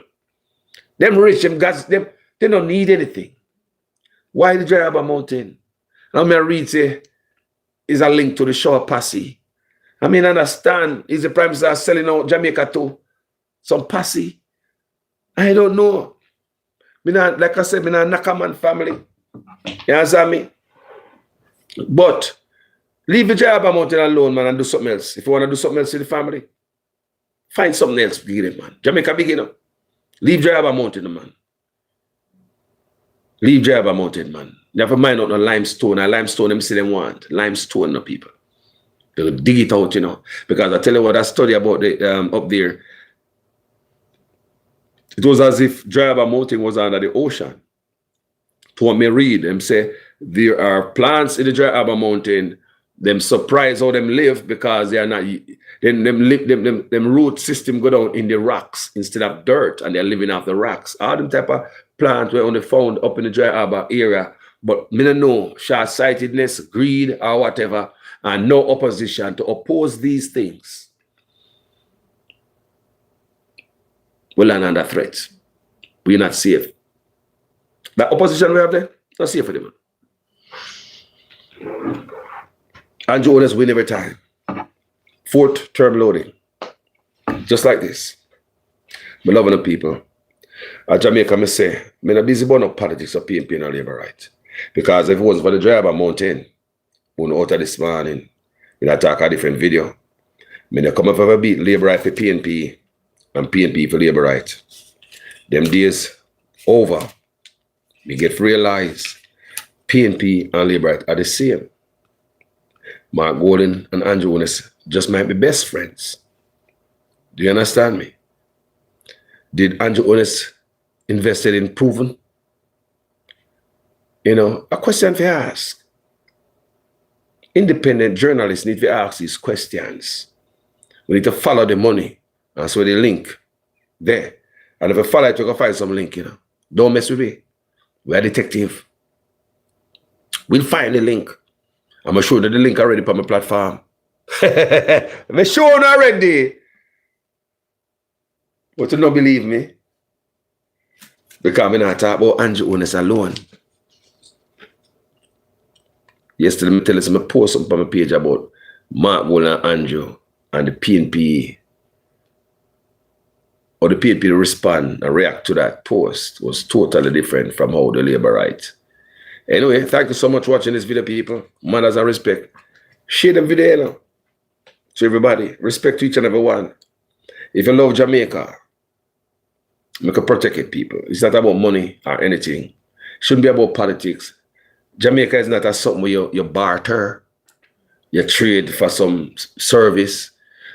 Speaker 1: Them rich, them guys, they don't need anything. Why the dry up a mountain? Now me read say is a link to the shore posse. I mean, understand, is the Prime Minister selling out Jamaica to some posse? I don't know. Me not, like I said, me not Wagwan family. You understand me? But leave the job mountain alone, man, and do something else. If you want to do something else in the family, Find something else to give them, man. Jamaica big enough. Leave Driver Mountain, man. Leave Driver Mountain, man. Never mind out no limestone. And limestone, them say they want. Limestone, no people. They'll dig it out, you know. Because I tell you what, I study about the up there. It was as if Driver Mountain was under the ocean. To what me read, them say there are plants in the Driver Mountain. Them surprise how them live because they are not. Them root system go down in the rocks instead of dirt, and they're living off the rocks. All them type of plants were only found up in the Dry Harbor area, but me don't know short-sightedness, greed, or whatever, and no opposition to oppose these things. We're under threat. We're not safe. That opposition we have there, not safe for them. And Jonas win every time. Fourth term loading. Just like this. Me loving the people. At Jamaica, me say, me not busy about no politics or PNP and labor right. Because if it was for the Driver Mountain, when out of this morning, we attack a different video. Me not come up ever beat labor right for PNP and PNP for labor right. Them days over. We get to realize PNP and labor right are the same. Mark Gordon and Andrew Jonas just might be best friends. Do you understand me? Did Andrew Jonas invested in proven? You know, a question to ask. Independent journalists need to ask these questions. We need to follow the money. And so the link there. And if you follow it, you can find some link, you know. Don't mess with me. We're a detective. We'll find the link. I'm going to show you the link already on my platform. I'm showing already. But you don't believe me. Because I'm not talking about Andrew Jonas alone. Yesterday, I tell you, I post something on my page about Mark Gordon and Andrew and the PNP. Or the PNP respond and react to that post was totally different from how the labor right. Anyway, thank you so much for watching this video, people. Mannaz Respect. Share the video, you know, to everybody. Respect to each and every one. If you love Jamaica, make a protect it, people. It's not about money or anything. It shouldn't be about politics. Jamaica is not a something where you barter, you trade for some service.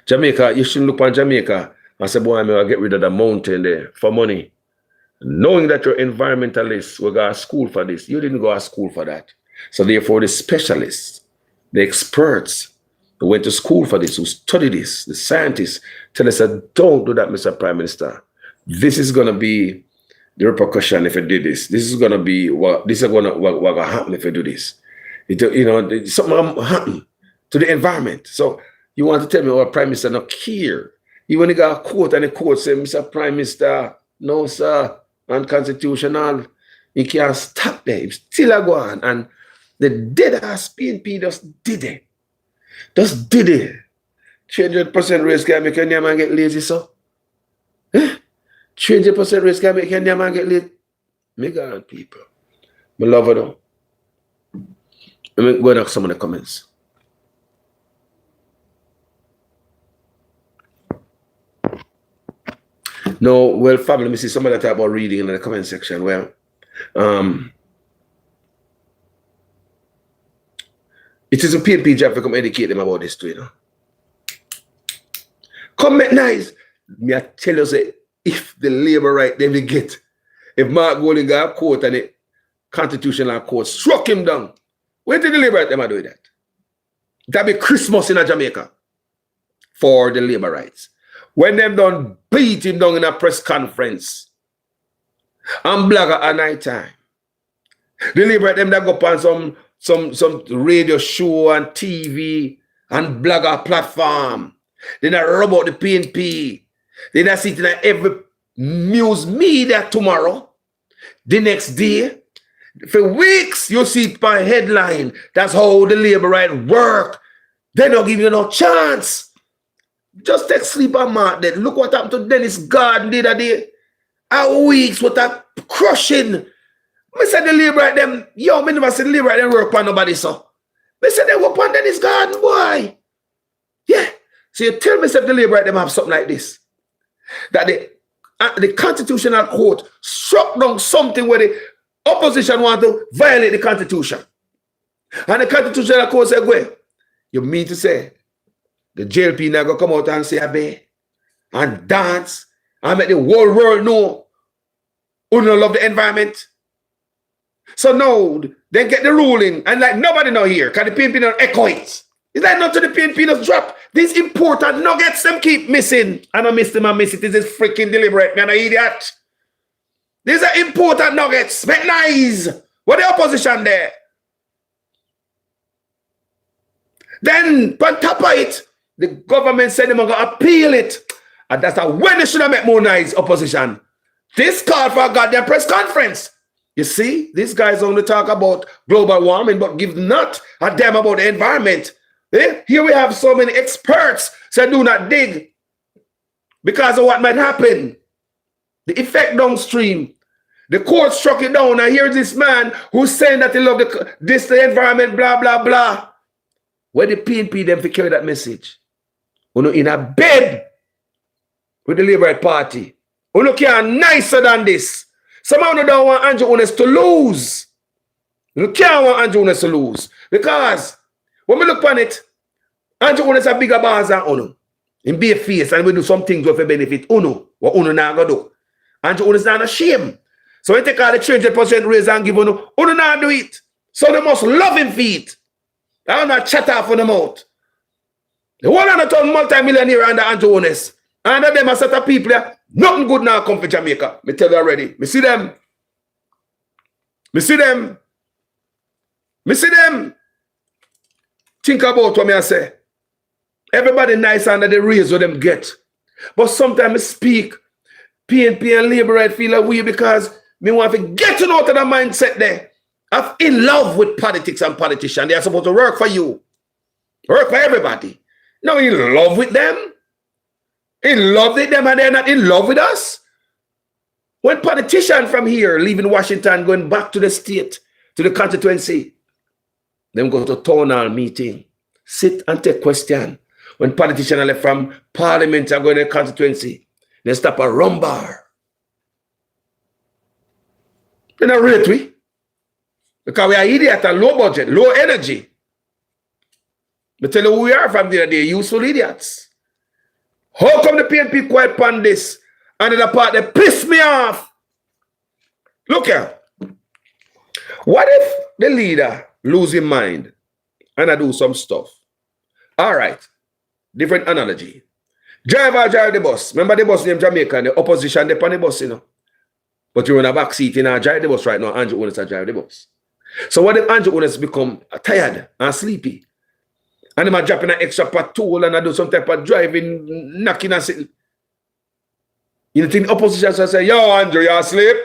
Speaker 1: Jamaica, you shouldn't look on Jamaica and say, boy, I'm going to get rid of the mountain there for money. Knowing that you're environmentalists, we go to school for this. You didn't go to school for that. So therefore, the specialists, the experts who went to school for this, who study this, the scientists, tell us that don't do that, Mr. Prime Minister. This is going to be the repercussion if you did this. This is going to be what going to happen if you do this. You know, something happen to the environment. So you want to tell me, Prime Minister not care. Even he got a quote and the quote say, Mr. Prime Minister, no, sir. Unconstitutional, he can't stop there. He's still a go on. And the dead ass PNP just did it. Just did it. 300% raise can make any man get lazy, so. 300% raise can make any man get lazy. Me go on, people. I love it though. Let me go to some of the comments. No, well, family, let me see some of that talk about reading in the comment section. Well, it is a PNP job to come educate them about this too, you know. Comment nice. Me I tell you, say, if the labor right them they get, if Mark Gordon got a court and the constitutional court struck him down, where did the labor right them do that? That be Christmas in Jamaica for the labor rights. When them done beat him down in a press conference and blogger at night time. The labor them that go up on some radio show and TV and blogger platform. They not rub out the PNP. They not sit in every news media tomorrow. The next day. For weeks you see it by headline. That's how the labor right work. They don't give you no chance. Just take sleep on Mark then. Look what happened to Dennis Garden the other day. A weeks what a crushing. I said the labor right them. Yo, me never said the labor right them work on nobody so. I said they work on Dennis Garden, boy. Yeah. So you tell me if the labor right them have something like this. that the Constitutional Court struck down something where the opposition want to violate the Constitution. And the Constitutional Court said, well, you mean to say the JLP now go come out and say, "Abe," and dance and make the whole world know who don't love the environment? So now they get the ruling and like nobody know here because the PNP don't echo it. It's like not to the PNP just drop. These important nuggets them keep missing. And I miss them and miss it. This is freaking deliberate, man. I idiot. These are important nuggets. Make nice. What the opposition there? Then, on top of it, the government said they're going to appeal it. And that's when they should have made more nice opposition. This called for a goddamn press conference. You see, these guys only talk about global warming, but give not a damn about the environment. Here we have so many experts say do not dig because of what might happen. The effect downstream. The court struck it down. And here's this man who's saying that he loved the environment, blah, blah, blah. Where the PNP them to carry that message? Uno in a bed with the Labour Party. Uno can't nicer than this. Somehow you don't want Andrew Unes to lose. You can't want Andrew Unes to lose. Because when we look on it, Andrew Unes a bigger bars than Uno. He be a face and we do some things with a benefit Uno. What Uno not gonna do. Andrew Unes not ashamed. So we take all the 300% raise and give Uno. Uno not do it. So they must love him for it. I don't not chat off on the mouth. The 100 multi-millionaire under Andrew Unes. Under them a set of people there. Nothing good now come for Jamaica. Me tell you already. Me see them. Me see them. Me see them. Think about what me I say. Everybody nice under the raise what them get. But sometimes I speak PNP and Labour right feel away because me want to get out of the mindset there. I'm in love with politics and politicians. They are supposed to work for you. Work for everybody. No, in love with them. In love with them and they're not in love with us. When politicians from here leaving Washington, going back to the state, to the constituency, them go to town hall meeting, sit and take question. When politicians left from parliament and go to the constituency, they stop a rum bar. They're not rate we. Because we are idiots and low budget, low energy. But tell you who we are from the other day, useful idiots. How come the PNP quiet upon this? And the part that pissed me off. Look here. What if the leader lose his mind and I do some stuff? All right. Different analogy. Driver drive the bus. Remember the bus named Jamaica and the opposition they on the bus, you know. But you're in a back seat, you know, drive the bus right now. Andrew Unes drive the bus. So what if Andrew Unes become tired and sleepy? And they might drop in an extra patrol and I do some type of driving, knocking and sitting. You think the opposition will say, yo, Andrew, you asleep?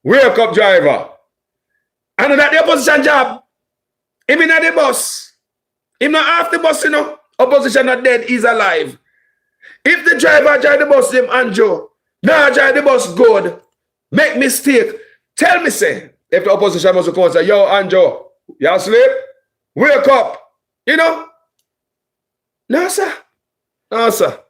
Speaker 1: Wake up, driver. And that's the opposition job. Him in the bus. Him not half the bus, you know. Opposition not dead, he's alive. If the driver drive the bus, him, Andrew, now drive the bus good, make mistake, tell me, say, if the opposition must come and say, yo, Andrew, you asleep? Wake up. You know? No, sir. No, sir.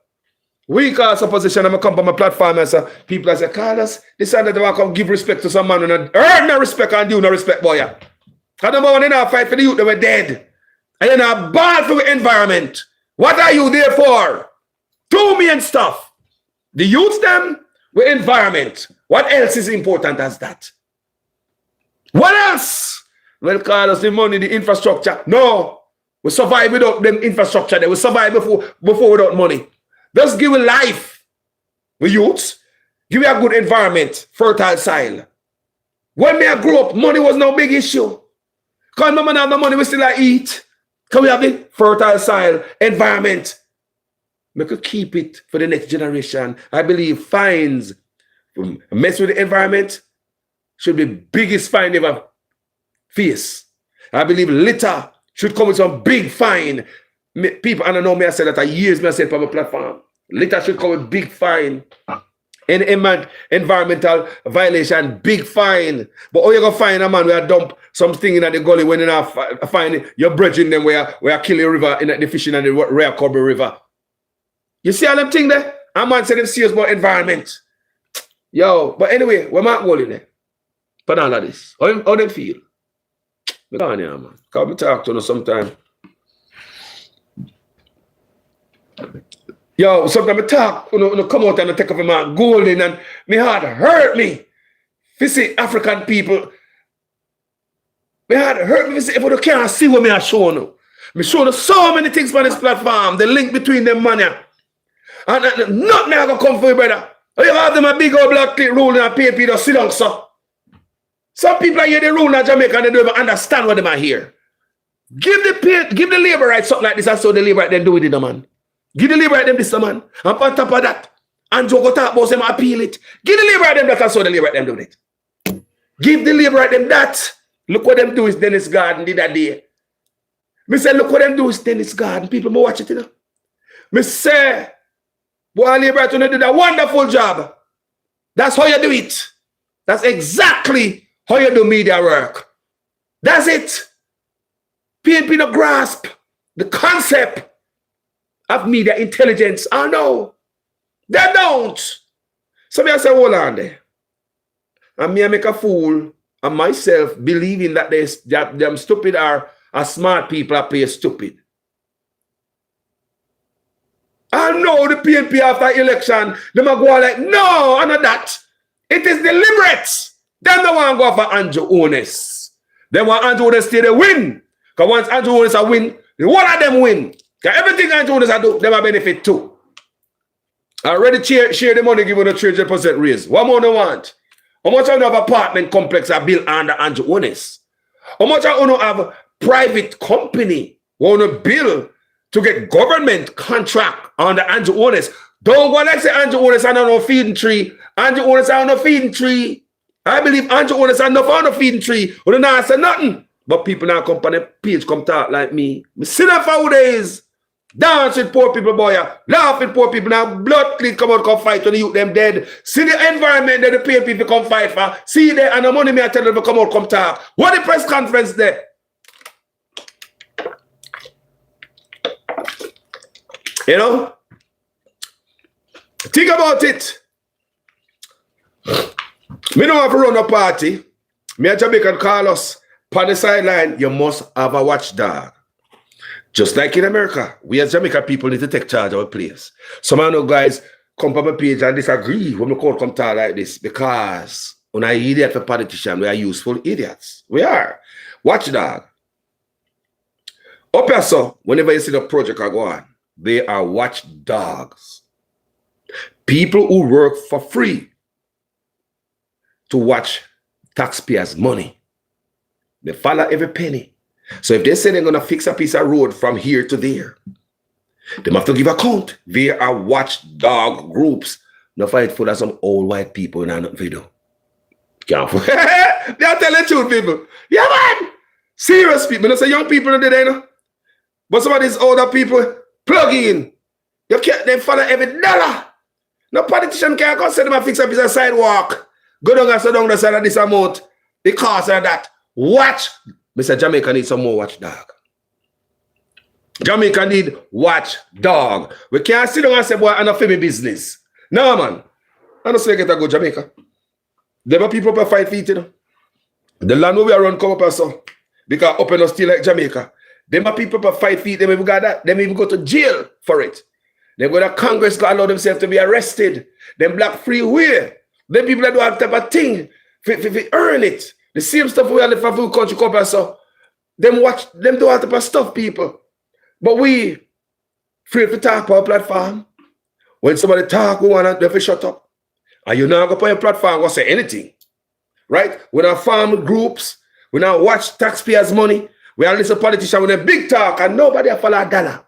Speaker 1: We call opposition and I come on my platform and say, people say, Carlos, this and that, they want to come give respect to some man who not earn no respect and do no respect, boy. Because number one, they not fight for the youth, they were dead. And you're not bad for the environment. What are you there for? Do me and stuff. The youth them with environment. What else is important as that? What else? Well, Carlos, the money, the infrastructure. No. We survive without them infrastructure. They will survive before without money. Just give a life. We youths. Give you a good environment. Fertile soil. When me grew up, money was no big issue. Because no man have no money, we still eat. Can we have the fertile soil, environment? We could keep it for the next generation. I believe fines, mess with the environment, should be biggest fine ever face. I believe litter should come with some big fine. People, I don't know me, I said that for years, me I said on my platform. Litter should come with big fine. Any environmental violation, big fine. But how you gonna find a man where dump something in the gully when you not find you're bridging them where kill a river in the fishing and the Rare Cobra River? You see all them thing there? A man said them serious about environment. Yo, but anyway, we're not going in there. But all of this. How them feel? Me go on here, man. Come me talk to them sometime. Yo, sometimes I talk, come out and I take off my golden and my heart hurt me. You see African people. My heart hurt me. If you can't see what I show you. I show you so many things on this platform. The link between them money. And nothing I gonna come for you, brother. You have them a big old black clip rule and pay people to sit down, sir. Some people are here, they rule in Jamaica and they don't even understand what they are here. Give the labor right something like this, and so the labor right then do it, man. Give the labor right them this, man. And on top of that, and Joe go talk about them appeal it. Give the labor right them that, and so the labor right them do it. Give the labor right them that. Look what them do is Dennis Garden did that day. Me say, look what them do is Dennis Garden. People may watch it, you know. Me say, boy, labor right do a wonderful job. That's how you do it. That's exactly how you do media work. That's it. People don't grasp the concept of media intelligence. I know. They don't. So I say, hold on there. And me I make a fool of myself believing that them stupid are smart people are play stupid. I know the PNP after election, them are going like, no, I'm not that. It is deliberate. Them don't want to go for Andrew Ones. They want Andrew Ones to win. Because once Andrew Ones win, one of them win. Because everything Andrew Ones do, them are benefit too. I already share the money given a 300% raise. What more do you want? How much of an apartment complex are built under Andrew Ones? How much of you have private company want to build to get government contract under Andrew Ones? Don't go like say Andrew Ones are no feeding tree. Andrew Ones are no feeding tree. I believe Andrew Ones are enough on the feeding tree. We don't know say nothing. But people now come on the page, come talk like me. Me sit there for days. Dance with poor people, boy. Laugh with poor people. Now blood clean come out, come fight when the youth them dead. See the environment that the poor people come fight for. See there and the money me I tell them to come out, come talk. What the press conference there? You know? Think about it. Me don't have to run a party. Me a Jamaican call us on the sideline. You must have a watchdog. Just like in America, we as Jamaican people need to take charge of our place. Some of you guys come on my page and disagree when we come talk like this because when I idiot for politicians, we are useful idiots. We are. Watchdog. Up here, so whenever you see the project go on, they are watchdogs. People who work for free to watch taxpayers' money. They follow every penny. So if they say they're going to fix a piece of road from here to there, they have to give account. They are watchdog groups. No fight full of some old white people in a video. They are telling the truth, people. Yeah, man. Serious people. Not say young people in there, you know. But some of these older people plug in. You can't, they follow every dollar. No politician can go say them and fix a piece of sidewalk. Go down and sit down the side of this amount. The cost of that. Watch. Mr. Jamaica need some more watchdog. Jamaica need watchdog. We can't sit down and say, boy, I'm not for me business. No, man. I don't say get to go Jamaica. There are people for 5 feet, you know. The land where we are run come up and so. Because up and still like Jamaica. There are people for 5 feet. They even got that. They even go to jail for it. They go to Congress to allow themselves to be arrested. Them black free will. Them people that do have type of thing. If earn it. The same stuff we have in the country come and so. Them do all type of stuff, people. But we afraid to talk on our platform. When somebody talk, we want them to shut up. And you now go on your platform and say anything. Right? We don't farm groups. We don't watch taxpayers' money. We are listen to politicians with a big talk and nobody follow a dollar.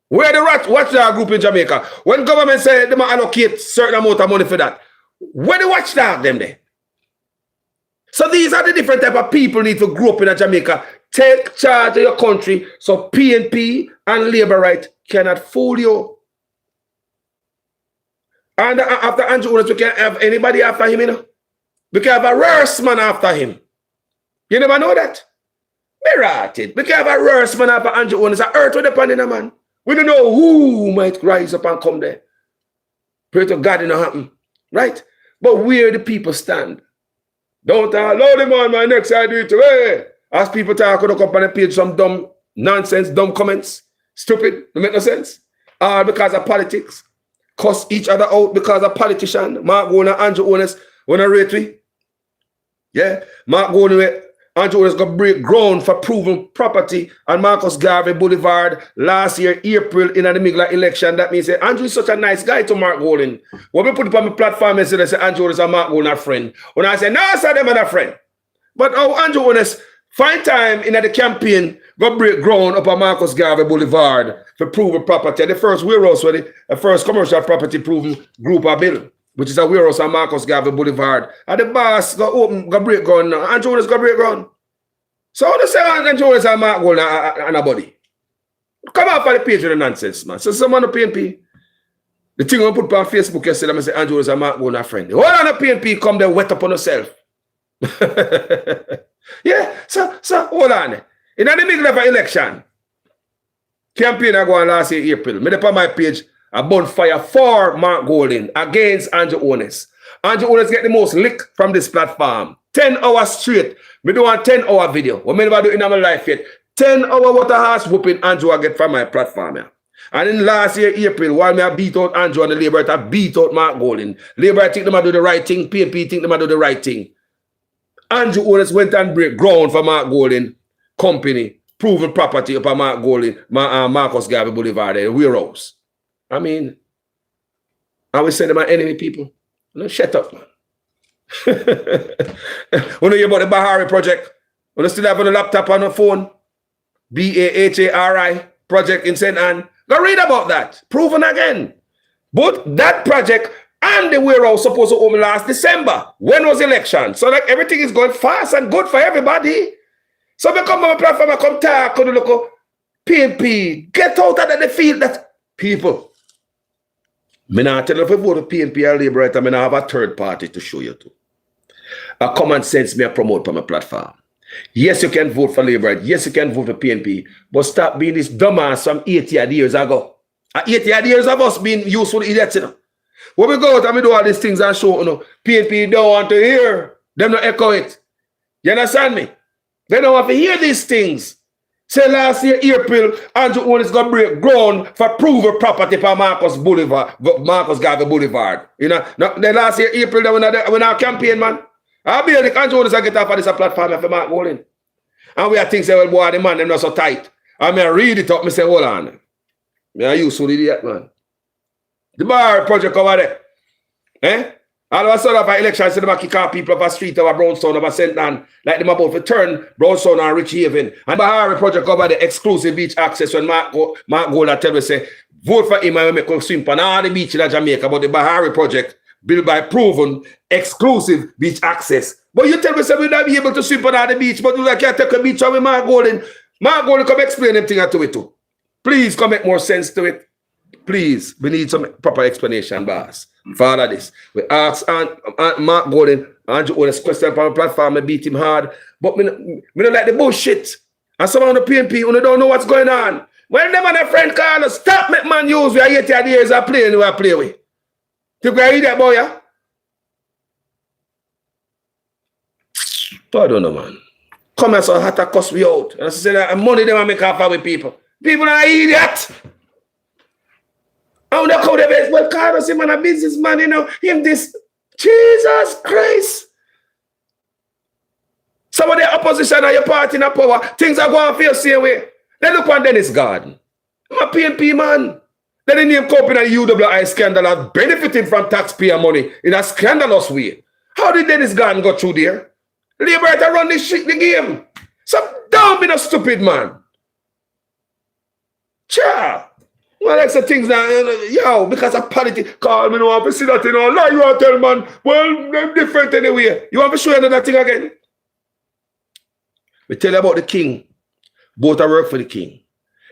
Speaker 1: Where the watchdog group in Jamaica? When government say they might allocate certain amount of money for that, where the watchdog them there? So these are the different type of people need to grow up in Jamaica. Take charge of your country so PNP and labor right cannot fool you. And after Andrew Ones, we can't have anybody after him, you know. We can have a worse man after him. You never know that? Me right it. We can have a worse man after Andrew Ones. It's a earth with the pan in a man. We don't know who might rise up and come there. Pray to God it don't happen. Right? But where the people stand? Don't allow them on my next I do it away. As people talk on the company page, some dumb nonsense, dumb comments. Stupid. Don't make no sense. All because of politics. Cuss each other out because of politician. Mark Gona, Andrew Ones, wanna rate we? Yeah. Mark Gona, Andrew Ones got break ground for proven property on Marcus Garvey Boulevard last year, April, in the middle of election. That means Andrew is such a nice guy to Mark Golden. When we put it on my platform and say Andrew is a Mark Golden friend. When I say, no, I said them are a friend. But Andrew Ones find time in the campaign, go break ground up on Marcus Garvey Boulevard for proven property. The first warehouse where the first commercial property proven group of build, which is a warehouse on Marcus Garvey Boulevard. And the boss go open, go break ground now. Andrew Ones go break ground. So how do you say Andrew Ones and Mark Golden and a body? Come off on the page with the nonsense, man. So someone on PNP, the thing I put on Facebook yesterday, I say Andrew Ones and Mark Golden are friendly. What on the PNP come there wet up on yourself? Yeah, so hold on. In the middle of an election, campaign I go on last year, April. Me up on my page, a bonfire for Mark Golden against Andrew Ones. Andrew Ones get the most lick from this platform. 10 hours straight. Me do a 10-hour video. What me never do in my life yet. 10-hour water horse whooping Andrew I get from my platform. Yeah. And in last year, April, while me I beat out Andrew and the Labour, I beat out Mark Golden. Labour think them I do the right thing. PNP think them I do the right thing. Andrew Ones went and break ground for Mark Golden company, proven property up on Mark Golden, Marcus Garvey Boulevard, the warehouse. I mean, I will say to my enemy people, no, shut up, man. When you hear about the Bahari project, when you still have on the laptop on the phone, Bahari project in St. Anne, go read about that. Proven again. But that project and the warehouse supposed to open last December. When was election? So like everything is going fast and good for everybody. So I come on my platform, I come talk on the local PNP. Get out of the field that people. Me not tell you if you vote for PNP or Labour, I mean I have a third party to show you to. A common sense me I promote on my platform. Yes, you can vote for Labour. Yes, you can vote for PNP. But stop being this dumbass from 80 years ago. 80 years of us being useful idiots, you know. When we go out and we do all these things and show, you know, PNP don't want to hear. Them not echo it. You understand me? They don't want to hear these things. Say last year, April, Andrew Ones got break ground for proven property for Marcus Garvey Boulevard. You know, the last year, April, when our campaign, man. I'll be like Andrew Ones get off of this platform for Mark Golden. And we are thinking, say, well, boy, the man, them not so tight. I mean, I read it up, I say, hold on. I use so idiot, man. The bar project over there. Eh? All of a sudden, after election, I said, them kick off people off a street over Brownstone, over St. Anne, like them about to turn Brownstone and Rich Haven. And the Bahari project over the exclusive beach access when Mark Golden tell me, say, vote for him and make him swim on all the beach in Jamaica, but the Bahari project built by proven exclusive beach access. But you tell me, say, we'll not be able to swim on all the beach, but you like, can't take a beach with Mark Golden. Mark Golden, come explain them things to it too. Please come make more sense to it. Please, we need some proper explanation, boss. For all of this. We ask Mark Golden, Andrew Ones question on the platform, I beat him hard. But we don't like the bullshit. And some of the PNP, who don't know what's going on. When them and a friend call us, stop make man use, we are 80 years of playing, we are play with. Think we are that boy, yeah? I don't know, man. Come here, so hot to cuss me out. And I say that money they want to make off with people. People are idiot. I don't call the best. Well, Carlos, him and a businessman, you know, him this. Jesus Christ. Some of the opposition are your party in the power. Things are going to feel the same way. They look on Dennis Garden. I'm a PNP man. Then the name company and UWI scandal are benefiting from taxpayer money in a scandalous way. How did Dennis Garden go through there? Liberator run this shit, the game. So don't be no stupid man. Cha. Well, like some things now, yo, because of politics, call me, no want to see that, you know, lie you want to tell, man, well, I'm different anyway. You want to show you another thing again? We tell you about the king. Both are work for the king.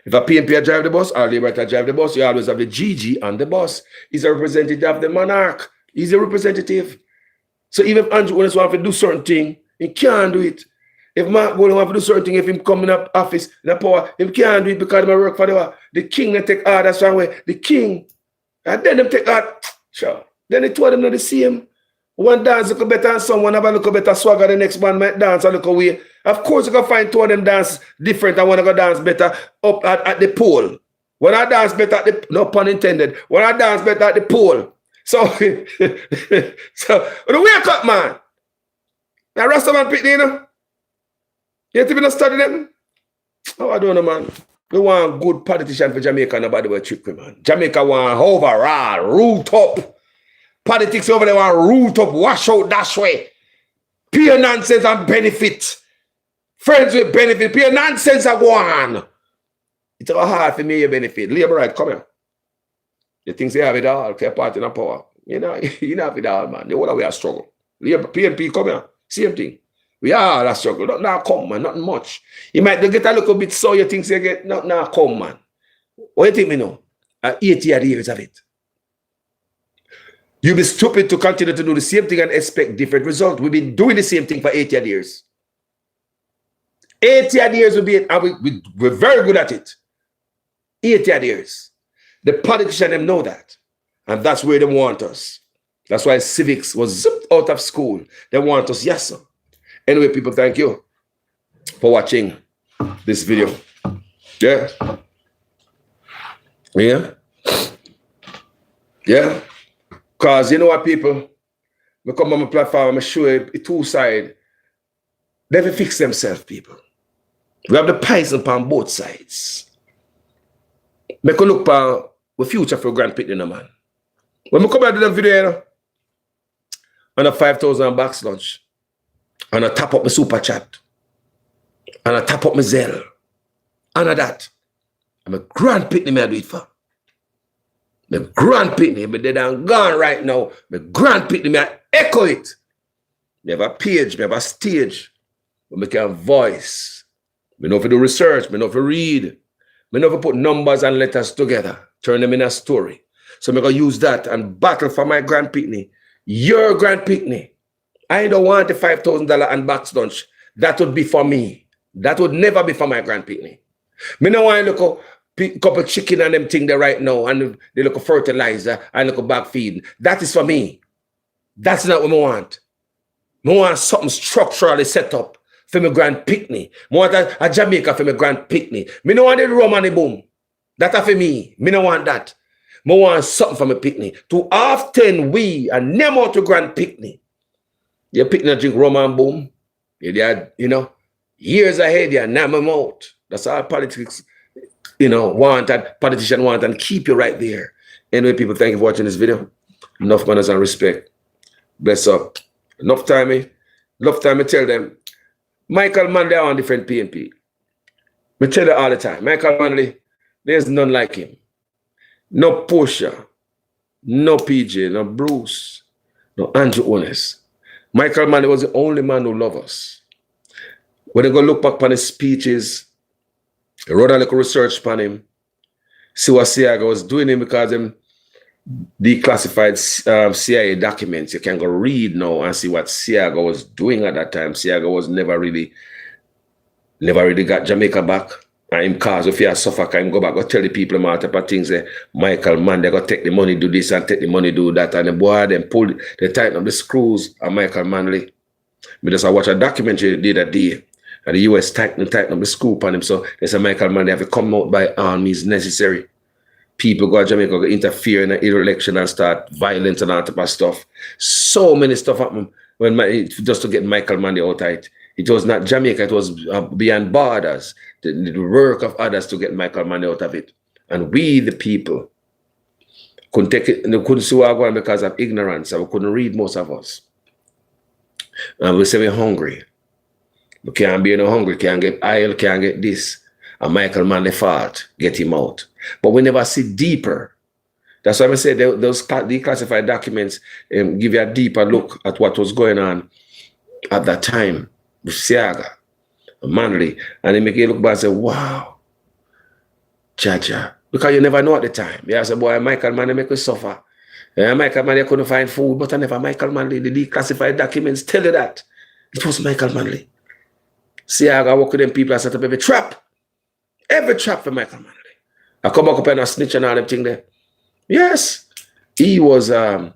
Speaker 1: If a PNP drive the bus or Liberator drive the bus, you always have the GG on the bus. He's a representative of the monarch. He's a representative. So even if Andrew Ones want to do certain thing, he can't do it. If Mark Golden want to do certain thing, if him come in the office, in the power, him can't do it because he work for the king. They take orders from where the king. And then them take that. Sure. Then they told them not the same. One dance look better than someone, have a look better swagger, the next one might dance a look away. Of course, you can find two of them dance different and one of them dance better up at the pole. When I dance better at the, no pun intended, when I dance better at the pole. So, so the wake up, man. Now, Rastaman Pickney, you know? You think we not study them? Oh, I don't know, man. We want good politician for Jamaica, nobody will trick me, man. Jamaica want overall, root up. Politics over there want root up, wash out that way. Pure nonsense and benefit. Friends with benefit, pure nonsense and go on. It's hard for me to benefit. Labor right, come here. You think they have it all, they're part in the power. You know have it all, man. The whole way I struggle. Labor, PNP, come here. Same thing. We are a struggle. Not now come, man. Not much. You might get a little bit so you think you get not now come, man. What do you think me know? 80 years of it. You'll be stupid to continue to do the same thing and expect different results. We've been doing the same thing for 80 years. 80 years we're very good at it. 80 years. The politicians them know that. And that's where they want us. That's why civics was zipped out of school. They want us, yes, sir. Anyway, people, thank you for watching this video. Yeah. Yeah. Yeah. Because you know what, people? I come on my platform, I show you a two side. They will fix themselves, people. We have the poison on both sides. Make a look for the future for great-grand-pickney, man. When I come out to the video, you know, on a 5,000 box lunch, and I tap up my super chat, and I tap up my Zelle, and that, I'm a great-grand-pickney, I do it for. My great-grand-pickney, but they done gone right now. My great-grand-pickney, I echo it. Me have a page, me have a stage, but me can voice. Me know if do research, me know if read, me know if put numbers and letters together, turn them in a story. So I'm going to use that and battle for my great-grand-pickney. Your great-grand-pickney. I don't want the $5,000 and box lunch. That would be for me. That would never be for my great-grand-pickney. Me no want to look a couple chicken and them thing there right now and they look a fertilizer and look a bag feed. That is for me. That's not what I want. I want something structurally set up for my great-grand-pickney. I want a Jamaica for my great-grand-pickney. Me no want the rum and the boom. That's for me. Me no want that. I want something for my pickney. Too often we are never out to great-grand-pickney. You pickney drink rum and boom. You know, years ahead, you're never out. That's all politics, you know, want and politicians want and keep you right there. Anyway, people, thank you for watching this video. Enough manners and respect. Bless up. Enough time I tell them, Michael Manley on different PNP. I tell you all the time, Michael Manley, there's none like him. No Portia, no PJ, no Bruce, no Andrew Ones. Michael Manley was the only man who loved us. When you go look back on his speeches, I wrote a little research upon him, see what CIA was doing him because them declassified CIA documents. You can go read now and see what CIA was doing at that time. CIA was never really got Jamaica back. And him cause if you suffer, can go back, go tell the people about type of things. Michael Mann, they go take the money, do this and take the money, do that. And the boy, then they tighten up the screws of Michael Manley. Because I watched a documentary they did that day. And the US tighten up the screw on him. So they said Michael Manley have to come out by all means necessary. People go to Jamaica, go interfere in the election and start violence and all type of stuff. So many stuff happened just to get Michael Manley out of it. It was not Jamaica, it was beyond borders. The work of others to get Michael Manley out of it. And we, the people, couldn't take it, and we couldn't see Wagwan because of ignorance, and we couldn't read, most of us. And we say we're hungry. We can't be no hungry, can't get oil, can't get this. And Michael Manley fought, get him out. But we never see deeper. That's why I say those declassified documents give you a deeper look at what was going on at that time with Siaga, Manley. And they make you look back and say, wow, Jaja. Because you never know at the time. You say, boy, Michael Manley make us suffer. Michael Manley couldn't find food, but I never Michael Manley. The declassified documents tell you that. It was Michael Manley. Siaga work with them people and set up every trap. Every trap for Michael Manley. I come back up and I snitch and all them things there. Yes. He was at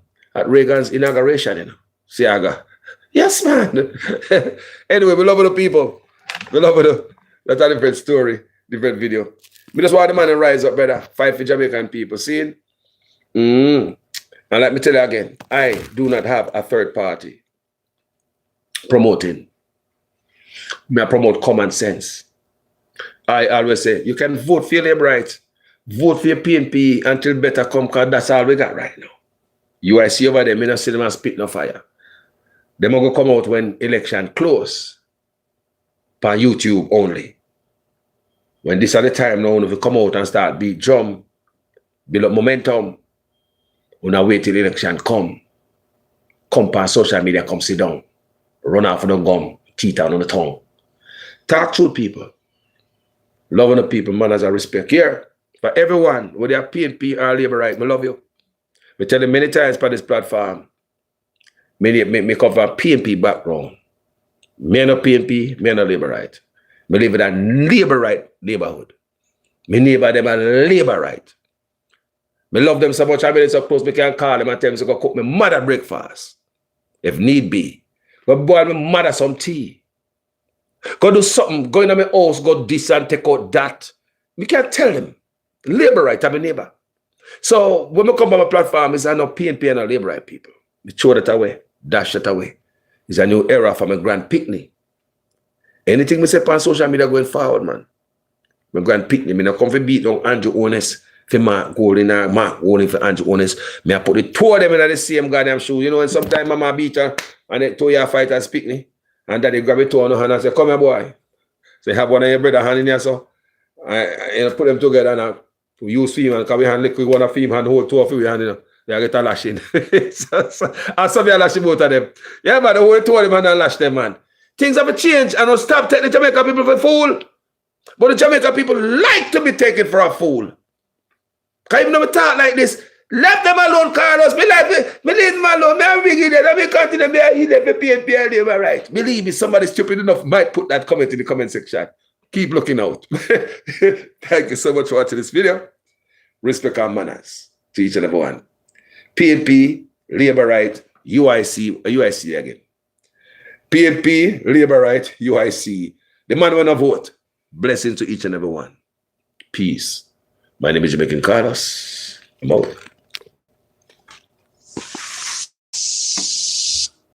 Speaker 1: Reagan's inauguration, you know. Siaga. Yes, man. Anyway, we love the people. We love the. That's a different story, different video. We just want the man to rise up, brother. Fight for Jamaican people. See? And let me tell you again, I do not have a third party promoting. I promote common sense. I always say, you can vote for your labor right. Vote for your PNP until better come, because that's all we got right now. UIC over there, I don't see them as spit no fire. They going to come out when election close. On YouTube only. When this is the time now, if you come out and start beat drum, build up momentum, when I wait till election come on social media, come sit down, run off with the gum, teeth out on the tongue. Talk to people. Loving the people, manners and respect. Here, for everyone, whether you're PNP or labor right, I love you. I tell you many times for this platform, me cover PNP background. Me no PNP, me no labor right. Me live in a labor right neighborhood. Me neighbor them a labor right. Me love them so much, I mean so close, me can call them and tell them to go cook me mother breakfast. If need be. Go boil me mother some tea. Go do something, go in my house, go this and take out that. Me can't tell them. Labor right, I'm a neighbor. So when we come on my platform, it's not PNP and labor right people. Me throw that away, dash that away. It's a new era for my great-grand-pickney. Anything me say on social media going forward, man. My great-grand-pickney, me not come for beat on Andrew Honest for Mark Golden or Mark Golden for Andrew Honest. Me I put the two of them in the same goddamn shoe. You know, and sometimes mama beat her and then two year fight as Pickney. And daddy grab it two on the hand and say, come here, boy. So you have one of your brother hand in here, so I put them together and to use female, because we hand liquid one of female and hold two of you hand in. They get a lashing. And some of lashing both of them. Yeah, man, the whole two of them and lash them, man. Things have changed and don't stop taking the Jamaica people for a fool. But the Jamaica people like to be taken for a fool. Because even though we talk like this, let them alone, Carlos. Me leave them alone. Me have big idiot. Let me continue. Me have idiot. Me PNP labor right. Believe me, somebody stupid enough might put that comment in the comment section. Keep looking out. Thank you so much for watching this video. Respect and manners to each and every one. PNP, labor right, UIC again. PNP, labor right, UIC. The man wanna vote. Blessings to each and every one. Peace. My name is Jamaican Carlos. I'm out.